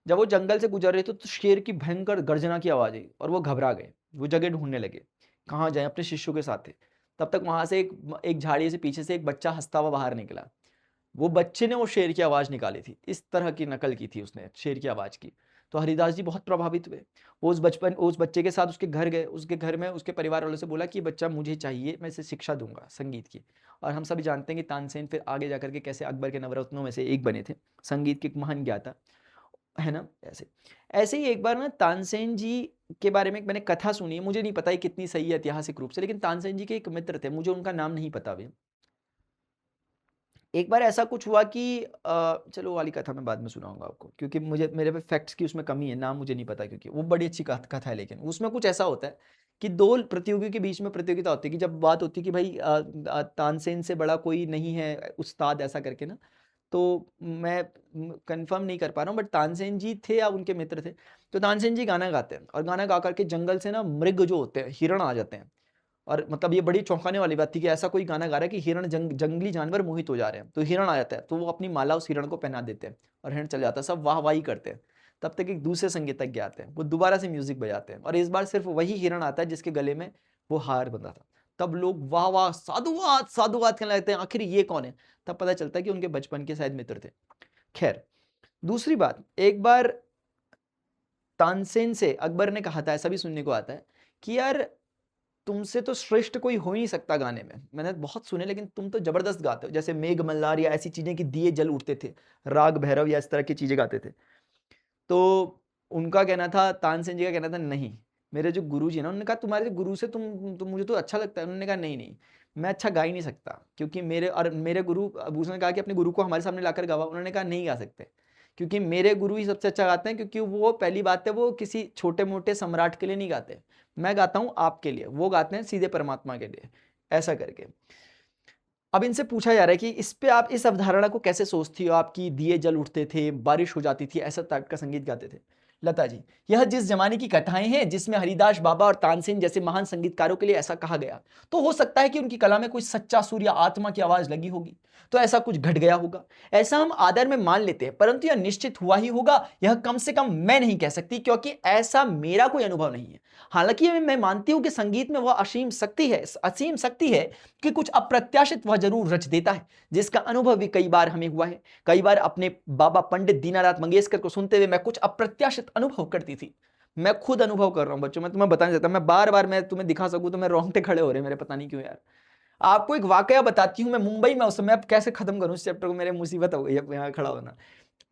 जब वो जंगल से गुजर रहे थे तो शेर की भयंकर गर्जना की आवाज आई और वो घबरा गए। वो जगह ढूंढने लगे, कहाँ जाए, अपने शिष्यों के साथ थे। तब तक वहां से एक झाड़ी से पीछे से एक बच्चा हंसता हुआ बाहर निकला। वो बच्चे ने वो शेर की आवाज निकाली थी, इस तरह की नकल की थी उसने शेर की आवाज की। तो हरिदास जी बहुत प्रभावित हुए। वो उस बच्चे के साथ उसके घर गए। उसके घर में उसके परिवार वालों से बोला कि बच्चा मुझे चाहिए, मैं इसे शिक्षा दूंगा संगीत की। और हम सभी जानते हैं कि तानसेन फिर आगे जाकर के कैसे अकबर के नवरत्नों में से एक बने थे, संगीत के एक महान ज्ञाता, है ना। ऐसे ऐसे ही एक बार ना तानसेन जी के बारे में मैंने कथा सुनी है, मुझे नहीं पता है कितनी सही है ऐतिहासिक रूप से, लेकिन तानसेन जी के एक मित्र थे, मुझे उनका नाम नहीं पता अभी। एक बार ऐसा कुछ हुआ कि चलो वो वाली कथा मैं बाद में सुनाऊंगा आपको, क्योंकि मुझे मेरे पे फैक्ट्स की उसमें कमी है, नाम मुझे नहीं पता, क्योंकि वो बड़ी अच्छी कथा है। लेकिन उसमें कुछ ऐसा होता है कि दो प्रतियोगियों के बीच में प्रतियोगिता होती है कि जब बात होती है कि भाई तानसेन से बड़ा कोई नहीं है उस्ताद, ऐसा करके ना। तो मैं कंफर्म नहीं कर पा रहा हूँ, बट तानसेन जी थे या उनके मित्र थे। तो तानसेन जी गाना गाते हैं और गाना गा करके जंगल से ना मृग जो होते हैं, हिरण आ जाते हैं। और मतलब ये बड़ी चौंकाने वाली बात थी कि ऐसा कोई गाना गा रहा है कि हिरण जंगली जानवर मोहित हो जा रहे हैं। तो हिरण आ जाता है, तो वो अपनी माला उस हिरण को पहना देते हैं और हिरण चल जाता है। सब वाह वाही करते हैं। तब तक एक दूसरे संगीतज्ञ आते हैं, वो दोबारा से म्यूजिक बजाते हैं और इस बार सिर्फ वही हिरण आता है जिसके गले में वो हार बंधा था। तब लोग वाह वाह साधुवाद साधुवाद कहने लगते हैं, आखिर ये कौन है। तब पता चलता है कि उनके बचपन के शायद मित्र थे। खैर, दूसरी बात, एक बार तानसेन से अकबर ने कहा था, ऐसा भी सुनने को आता है कि यार तुमसे तो श्रेष्ठ कोई हो ही नहीं सकता गाने में। मैंने बहुत सुने लेकिन तुम तो ज़बरदस्त गाते हो। जैसे मेघ मल्हार या ऐसी चीज़ें कि दिए जल उठते थे, राग भैरव या इस तरह की चीज़ें गाते थे। तो उनका कहना था, तानसेन जी का कहना था नहीं, मेरे जो गुरुजी हैं ना, उन्होंने कहा तुम्हारे गुरु से मुझे तो अच्छा लगता है। उन्होंने कहा नहीं, नहीं, मैं अच्छा गा ही नहीं सकता क्योंकि मेरे गुरु, अब उसने कहा कि अपने गुरु को हमारे सामने लाकर गावा। उन्होंने कहा नहीं गा सकते क्योंकि मेरे गुरु ही सबसे अच्छा गाते हैं, क्योंकि वो पहली बात है वो किसी छोटे-मोटे सम्राट के लिए नहीं गाते। मैं गाता हूँ आपके लिए, वो गाते हैं सीधे परमात्मा के लिए, ऐसा करके। अब इनसे पूछा जा रहा है कि इस पे आप इस अवधारणा को कैसे सोचती हो आप कि दिए जल उठते थे, बारिश हो जाती थी, ऐसा टाइप का संगीत गाते थे? लता जी, यह जिस जमाने की कथाएं हैं जिसमें हरिदास बाबा और तानसेन जैसे महान संगीतकारों के लिए ऐसा कहा गया, तो हो सकता है कि उनकी कला में कोई सच्चा सुर या आत्मा की आवाज लगी होगी, तो ऐसा कुछ घट गया होगा। ऐसा हम आदर में मान लेते हैं, परंतु यह निश्चित हुआ ही होगा, यह कम से कम मैं नहीं कह सकती, क्योंकि ऐसा मेरा कोई अनुभव नहीं है। हालांकि मैं मानती हूं कि संगीत में वह असीम शक्ति है कि कुछ अप्रत्याशित वह जरूर रच देता है, जिसका अनुभव भी कई बार हमें हुआ है। कई बार अपने बाबा पंडित दीनानाथ मंगेशकर को सुनते हुए मैं कुछ अप्रत्याशित अनुभव करती थी। मैं खुद अनुभव कर रहा हूं बच्चों, मैं तुम्हें बताना चाहता हूं, मैं बार-बार मैं तुम्हें दिखा सकूं तो मैं रोंगटे खड़े हो रहे हैं मेरे, पता नहीं क्यों यार। आपको एक वाकया बताती हूं, मैं मुंबई में उस समय, अब कैसे खत्म करूं इस चैप्टर को, मेरे मुसीबत हो गई अब यहाँ खड़ा होना,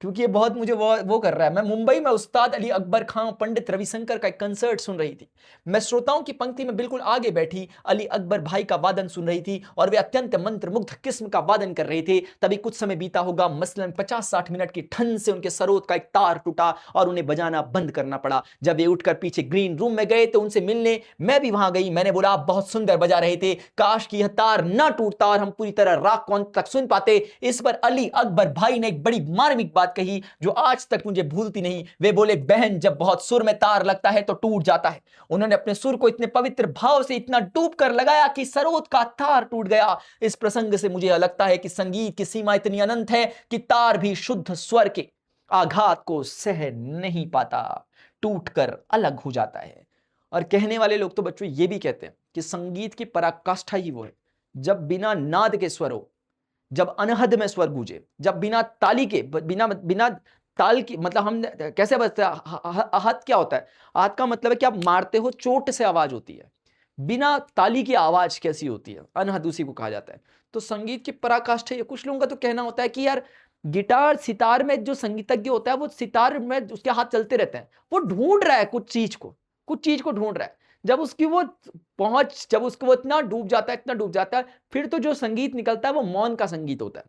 क्योंकि ये बहुत मुझे वो कर रहा है। मैं मुंबई में उस्ताद अली अकबर खां, पंडित रविशंकर का एक कंसर्ट सुन रही थी। मैं श्रोताओं की पंक्ति में बिल्कुल आगे बैठी अली अकबर भाई का वादन सुन रही थी और वे अत्यंत मंत्रमुग्ध किस्म का वादन कर रहे थे। तभी कुछ समय बीता होगा, मसलन 50-60 मिनट की ठंड से उनके सरोद का एक तार टूटा और उन्हें बजाना बंद करना पड़ा। जब वे उठकर पीछे ग्रीन रूम में गए तो उनसे मिलने मैं भी वहां गई। मैंने बोला, आप बहुत सुंदर बजा रहे थे, काश कि यह तार ना टूटता और हम पूरी तरह राग कौन तक सुन पाते। इस पर अली अकबर भाई ने एक बड़ी मार्मिक बात कही जो आज तक मुझे भूलती नहीं। वे बोले, बहन, जब बहुत सुर में तार लगता है तो टूट जाता है। उन्होंने अपने सुर को इतने पवित्र भाव से इतना डूब कर लगाया कि सरोद का तार टूट गया। इस प्रसंग से मुझे लगता है कि संगीत की सीमा इतनी अनंत है कि तार भी शुद्ध स्वर के आघात को सह नहीं पाता, टूटकर अलग हो जाता है। और कहने वाले लोग तो बच्चों ये भी कहते हैं कि संगीत की पराकाष्ठा ही वो है जब बिना नाद के स्वर हो, जब अनहद में स्वर गूंजे, जब बिना ताली के, बिना बिना ताल की, मतलब हम कैसे बजते हैं, आहत क्या होता है? आहत का मतलब है कि आप मारते हो, चोट से आवाज होती है। बिना ताली की आवाज कैसी होती है? अनहद उसी को कहा जाता है। तो संगीत की पराकाष्ठा है। कुछ लोगों का तो कहना होता है कि यार गिटार सितार में जो संगीतज्ञ होता है वो सितार में उसके हाथ चलते रहते हैं, वो ढूंढ रहा है कुछ चीज को ढूंढ रहा है। जब उसको वो इतना डूब जाता है, फिर तो जो संगीत निकलता है वो मौन का संगीत होता है,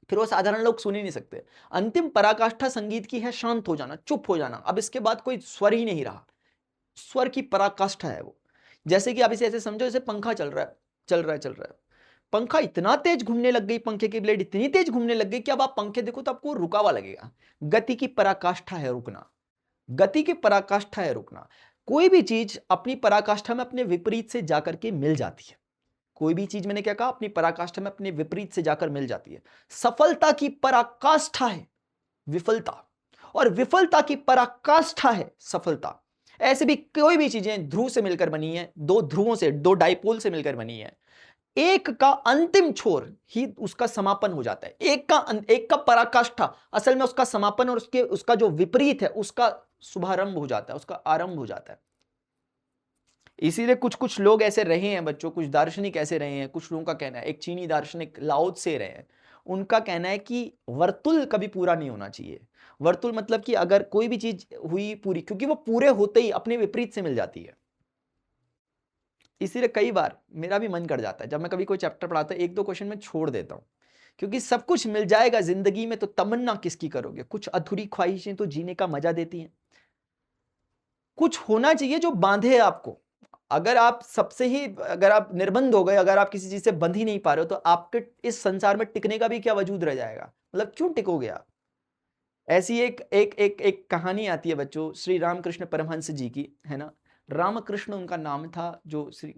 फिर वो साधारण लोग सुन ही नहीं सकते। अंतिम पराकाष्ठा संगीत की है शांत हो जाना, चुप हो जाना। अब इसके बाद कोई स्वर ही नहीं रहा, स्वर की पराकाष्ठा है वो। जैसे कि आप इसे ऐसे समझो, जैसे पंखा चल रहा है, पंखा इतना तेज घूमने लग गई, पंखे की ब्लेड इतनी तेज घूमने लग गई कि अब आप पंखे देखो तो आपको रुका हुआ लगेगा। गति की पराकाष्ठा है रुकना, गति की पराकाष्ठा है रुकना। कोई भी चीज अपनी पराकाष्ठा में अपने विपरीत से जाकर के मिल जाती है। कोई भी चीज, मैंने क्या कहा, अपनी पराकाष्ठा में अपने विपरीत से जाकर मिल जाती है। सफलता की पराकाष्ठा है विफलता, और विफलता की पराकाष्ठा है सफलता। ऐसे भी कोई भी चीजें ध्रुव से मिलकर बनी है, दो ध्रुवों से, दो डाइपोल से मिलकर बनी है। एक का अंतिम छोर ही उसका समापन हो जाता है। एक का पराकाष्ठा असल में उसका समापन, और उसका जो विपरीत है उसका शुभारंभ हो जाता है, उसका आरंभ हो जाता है। इसीलिए कुछ कुछ लोग ऐसे रहे हैं बच्चों, कुछ दार्शनिक ऐसे रहे हैं। कुछ लोगों का कहना है, एक चीनी दार्शनिक लाओ त्से रहे हैं, उनका कहना है कि वर्तुल कभी पूरा नहीं होना चाहिए। वर्तुल मतलब कि अगर कोई भी चीज हुई पूरी, क्योंकि वो पूरे होते ही अपने विपरीत से मिल जाती है। इसीलिए कई बार मेरा भी मन कर जाता है, जब मैं कभी कोई चैप्टर पढ़ाता हूं, एक दो क्वेश्चन में छोड़ देता हूं, क्योंकि सब कुछ मिल जाएगा जिंदगी में तो तमन्ना किसकी करोगे? कुछ अधूरी ख्वाहिशें तो जीने का मजा देती हैं। कुछ होना चाहिए जो बांधे आपको। अगर आप निर्बंध हो गए, अगर आप किसी चीज से बंध ही नहीं पा रहे हो, तो आपके इस संसार में टिकने का भी क्या वजूद रह जाएगा? मतलब क्यों टिकोगे आप? ऐसी एक कहानी आती है बच्चों, श्री रामकृष्ण परमहंस जी की, है ना। रामकृष्ण उनका नाम था, जो श्री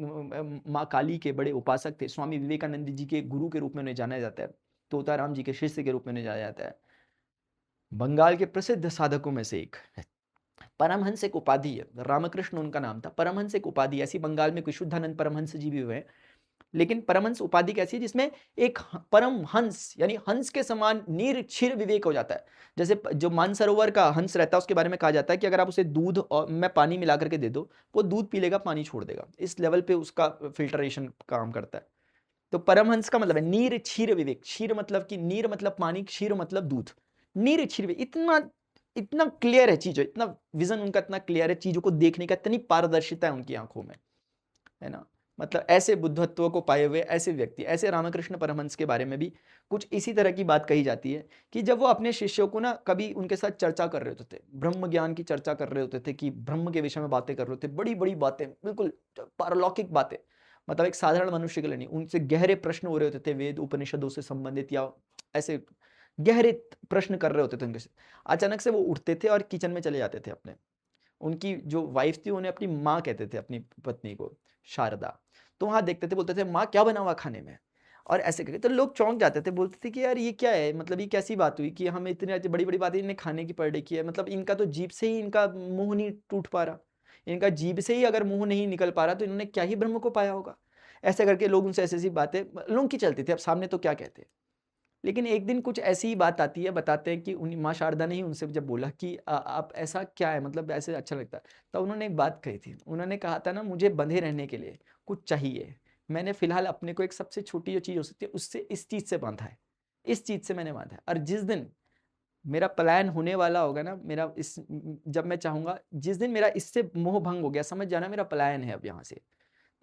माँ काली के बड़े उपासक थे। स्वामी विवेकानंद जी के गुरु के रूप में उन्हें जाना जाता है, तोताराम जी के शिष्य के रूप में उन्हें जाना जाता है। बंगाल के प्रसिद्ध साधकों में से एक परमहंस एक उपाधि है, रामकृष्ण उनका नाम था। परमहंस एक उपाधि, ऐसी बंगाल में कोई शुद्धानंद परमहंस जी भी हुए। लेकिन परमहंस उपाधि कैसी है जिसमें एक परम हंस यानी हंस के समान नीर क्षीर विवेक हो जाता है। जैसे जो मानसरोवर का हंस रहता है उसके बारे में कहा जाता है कि अगर आप उसे दूध और में पानी मिला करके दे दो, वो दूध पी लेगा, पानी छोड़ देगा। इस लेवल पे उसका फिल्ट्रेशन काम करता है। तो परमहंस का मतलब है नीर क्षीर विवेक। क्षीर मतलब कि नीर मतलब पानी, क्षीर मतलब दूध। नीर क्षीर विवेक, इतना इतना क्लियर है चीजें, इतना विजन उनका इतना क्लियर है, चीजों को देखने का इतनी पारदर्शिता है उनकी आंखों में, है ना। मतलब ऐसे बुद्धत्व को पाए हुए ऐसे व्यक्ति, ऐसे रामकृष्ण परमहंस के बारे में भी कुछ इसी तरह की बात कही जाती है कि जब वो अपने शिष्यों को ना कभी उनके साथ चर्चा कर रहे होते थे, ब्रह्म ज्ञान की चर्चा कर रहे होते थे, कि ब्रह्म के विषय में बातें कर रहे होते, बड़ी बड़ी बातें, बिल्कुल पारलौकिक बातें, मतलब एक साधारण मनुष्य के लिए नहीं, उनसे गहरे प्रश्न हो रहे होते थे, वेद उपनिषदों से संबंधित या ऐसे गहरे प्रश्न कर रहे होते थे उनके से। अचानक से वो उठते थे और किचन में चले जाते थे अपने। उनकी जो वाइफ थी उन्हें अपनी माँ कहते थे, अपनी पत्नी को शारदा। तो वहाँ देखते थे, बोलते थे माँ क्या बना हुआ खाने में, और ऐसे करके तो लोग चौंक जाते थे, बोलते थे कि यार ये क्या है, मतलब ये कैसी बात हुई कि हमें इतनी बड़ी बड़ी बातें इन्हें खाने की पड़ रही है, मतलब इनका तो जीभ से ही इनका मुंह नहीं टूट पा रहा, इनका जीभ से ही अगर मुंह नहीं निकल पा रहा तो इन्होंने क्या ही ब्रह्म को पाया होगा। ऐसे करके लोग उनसे ऐसी ऐसी बातें लोगों की चलती थी, अब सामने तो क्या कहते। लेकिन एक दिन कुछ ऐसी ही बात आती है, बताते हैं कि उन माँ शारदा ने ही उनसे जब बोला कि आप ऐसा क्या है, मतलब ऐसे अच्छा लगता है, तो उन्होंने एक बात कही थी, उन्होंने कहा था ना मुझे बंधे रहने के लिए कुछ चाहिए, मैंने फिलहाल अपने को एक सबसे छोटी जो चीज़ हो सकती है उससे, इस चीज़ से बांधा है, इस चीज़ से मैंने बांधा है, और जिस दिन मेरा पलायन होने वाला होगा ना, मेरा इस जब मैं चाहूँगा, जिस दिन मेरा इससे मोह भंग हो गया, समझ जाना मेरा पलायन है अब यहाँ से।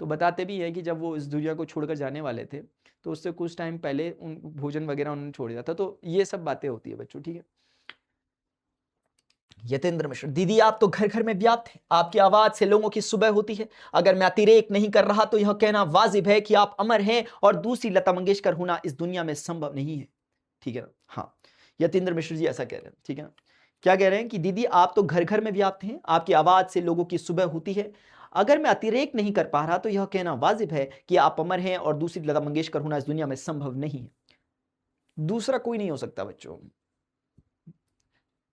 तो बताते भी हैं कि जब वो इस दुनिया को छोड़कर जाने वाले थे, तो उससे कुछ टाइम पहले उन भोजन वगैरह उन्होंने छोड़ दिया था। तो ये सब बातें होती है बच्चों, ठीक है। यतेंद्र मिश्र, दीदी आप तो घर घर में व्याप्त हैं, आपकी आवाज से लोगों की सुबह होती है। अगर मैं अतिरेक नहीं कर रहा तो यह कहना वाजिब है कि आप अमर हैं और दूसरी लता मंगेशकर होना इस दुनिया में संभव नहीं है, ठीक है ना। हाँ, यतेंद्र मिश्र जी ऐसा कह रहे हैं, ठीक है ना। क्या कह रहे हैं कि दीदी आप तो घर घर में व्याप्त हैं, आपकी आवाज से लोगों की सुबह होती है। अगर मैं अतिरेक नहीं कर पा रहा तो यह कहना वाजिब है कि आप अमर हैं और दूसरी लता मंगेशकर होना इस दुनिया में संभव नहीं है। दूसरा कोई नहीं हो सकता बच्चों,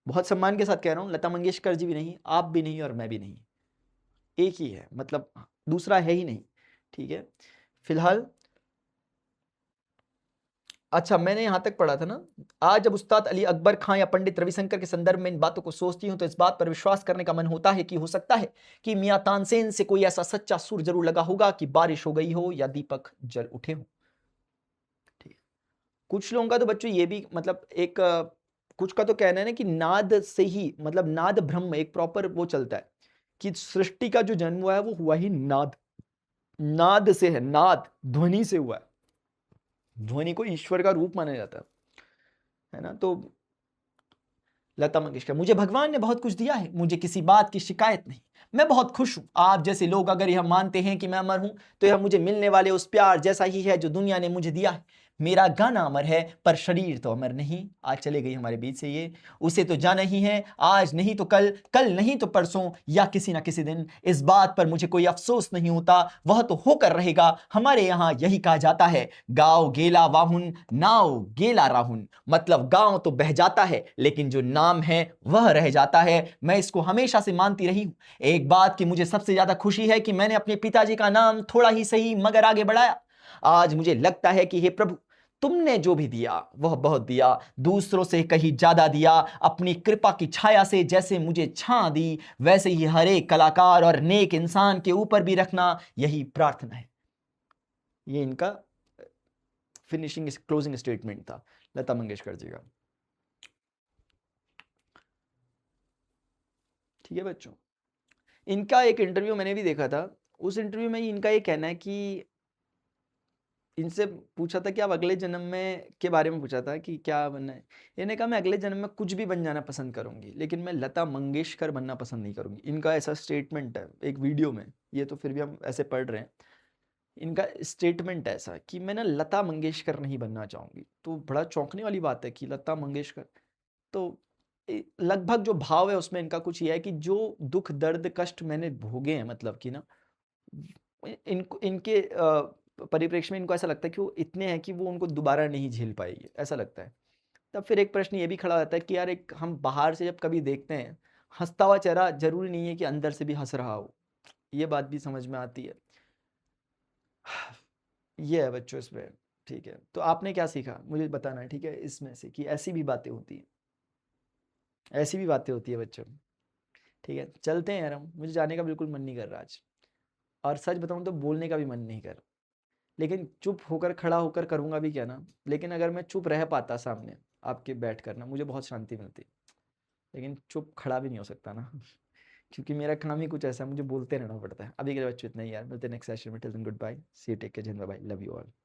बहुत सम्मान के साथ कह रहा हूं, लता मंगेशकर जी भी नहीं, आप भी नहीं और मैं भी नहीं, एक ही है, मतलब दूसरा है ही नहीं, ठीक है। फिलहाल अच्छा, मैंने यहां तक पढ़ा था ना, आज जब उस्ताद अली अकबर खां या पंडित रविशंकर के संदर्भ में इन बातों को सोचती हूं तो इस बात पर विश्वास करने का मन होता है कि हो सकता है कि मियां तानसेन से कोई ऐसा सच्चा सुर जरूर लगा होगा कि बारिश हो गई हो या दीपक जल उठे हो, ठीक है। कुछ लोगों का तो बच्चों ये भी मतलब एक कुछ का तो कहना है ना कि नाद से ही, मतलब नाद ब्रह्म एक प्रॉपर वो चलता है कि सृष्टि का जो जन्म हुआ है वो हुआ ही नाद, नाद से है, नाद ध्वनि से हुआ है, ध्वनि को ईश्वर का रूप माना जाता है ना। तो लता मंगेशकर, मुझे भगवान ने बहुत कुछ दिया है, मुझे किसी बात की शिकायत नहीं, मैं बहुत खुश हूं। आप जैसे लोग अगर यह मानते हैं कि मैं अमर हूं तो यह मुझे मिलने वाले उस प्यार जैसा ही है जो दुनिया ने मुझे दिया है। मेरा गाना अमर है पर शरीर तो अमर नहीं। आज चले गई हमारे बीच से ये, उसे तो जाना ही है, आज नहीं तो कल, कल नहीं तो परसों, या किसी ना किसी दिन। इस बात पर मुझे कोई अफसोस नहीं होता, वह तो होकर रहेगा। हमारे यहाँ यही कहा जाता है, गाँव गेला वाहुन नाव गेला राहुन, मतलब गाँव तो बह जाता है लेकिन जो नाम है वह रह जाता है। मैं इसको हमेशा से मानती रही हूँ। एक बात की मुझे सबसे ज्यादा खुशी है कि मैंने अपने पिताजी का नाम थोड़ा ही सही मगर आगे बढ़ाया। आज मुझे लगता है कि हे प्रभु, तुमने जो भी दिया वह बहुत दिया, दूसरों से कहीं ज्यादा दिया। अपनी कृपा की छाया से जैसे मुझे छां दी वैसे ही हर एक कलाकार और नेक इंसान के ऊपर भी रखना, यही प्रार्थना है। ये इनका फिनिशिंग क्लोजिंग स्टेटमेंट था लता मंगेशकर जी का, ठीक है बच्चों। इनका एक इंटरव्यू मैंने भी देखा था, उस इंटरव्यू में इनका ये कहना है कि इनसे पूछा था कि आप अगले जन्म में के बारे में पूछा था कि क्या बनना है। इन्होंने कहा मैं अगले जन्म में कुछ भी बन जाना पसंद करूंगी लेकिन मैं लता मंगेशकर बनना पसंद नहीं करूंगी। इनका ऐसा स्टेटमेंट है एक वीडियो में, ये तो फिर भी हम ऐसे पढ़ रहे हैं, इनका स्टेटमेंट ऐसा कि मैं ना लता मंगेशकर नहीं बनना चाहूंगी। तो बड़ा चौंकने वाली बात है कि लता मंगेशकर, तो लगभग जो भाव है उसमें इनका कुछ ये है कि जो दुख दर्द कष्ट मैंने भोगे हैं, मतलब कि ना इनको इनके परिप्रेक्ष्य में इनको ऐसा लगता है कि वो इतने हैं कि वो उनको दोबारा नहीं झेल पाएगी, ऐसा लगता है। तब फिर एक प्रश्न ये भी खड़ा रहता है कि यार एक हम बाहर से जब कभी देखते हैं हंसता हुआ चेहरा, जरूरी नहीं है कि अंदर से भी हंस रहा हो, ये बात भी समझ में आती है। ये है बच्चों इसमें, ठीक है। तो आपने क्या सीखा? मुझे बताना है, ठीक है, इसमें से कि ऐसी भी बातें होती हैं। ऐसी भी बातें होती है बच्चों। ठीक है, चलते हैं यार हम, मुझे जाने का बिल्कुल मन नहीं कर रहा आज। और सच बताऊँ तो बोलने का भी मन नहीं कर रहा। लेकिन चुप होकर खड़ा होकर करूँगा भी क्या ना? लेकिन अगर मैं चुप रह पाता सामने आपके बैठ कर ना, मुझे बहुत शांति मिलती। लेकिन चुप खड़ा भी नहीं हो सकता ना क्योंकि मेरा काम ही कुछ ऐसा है, मुझे बोलते रहना पड़ता है। अभी के लिए बच्चों इतना ही यार, मिलते हैं नेक्स्ट सेशन में। Till then good bye, see you, take care, bye, love you all.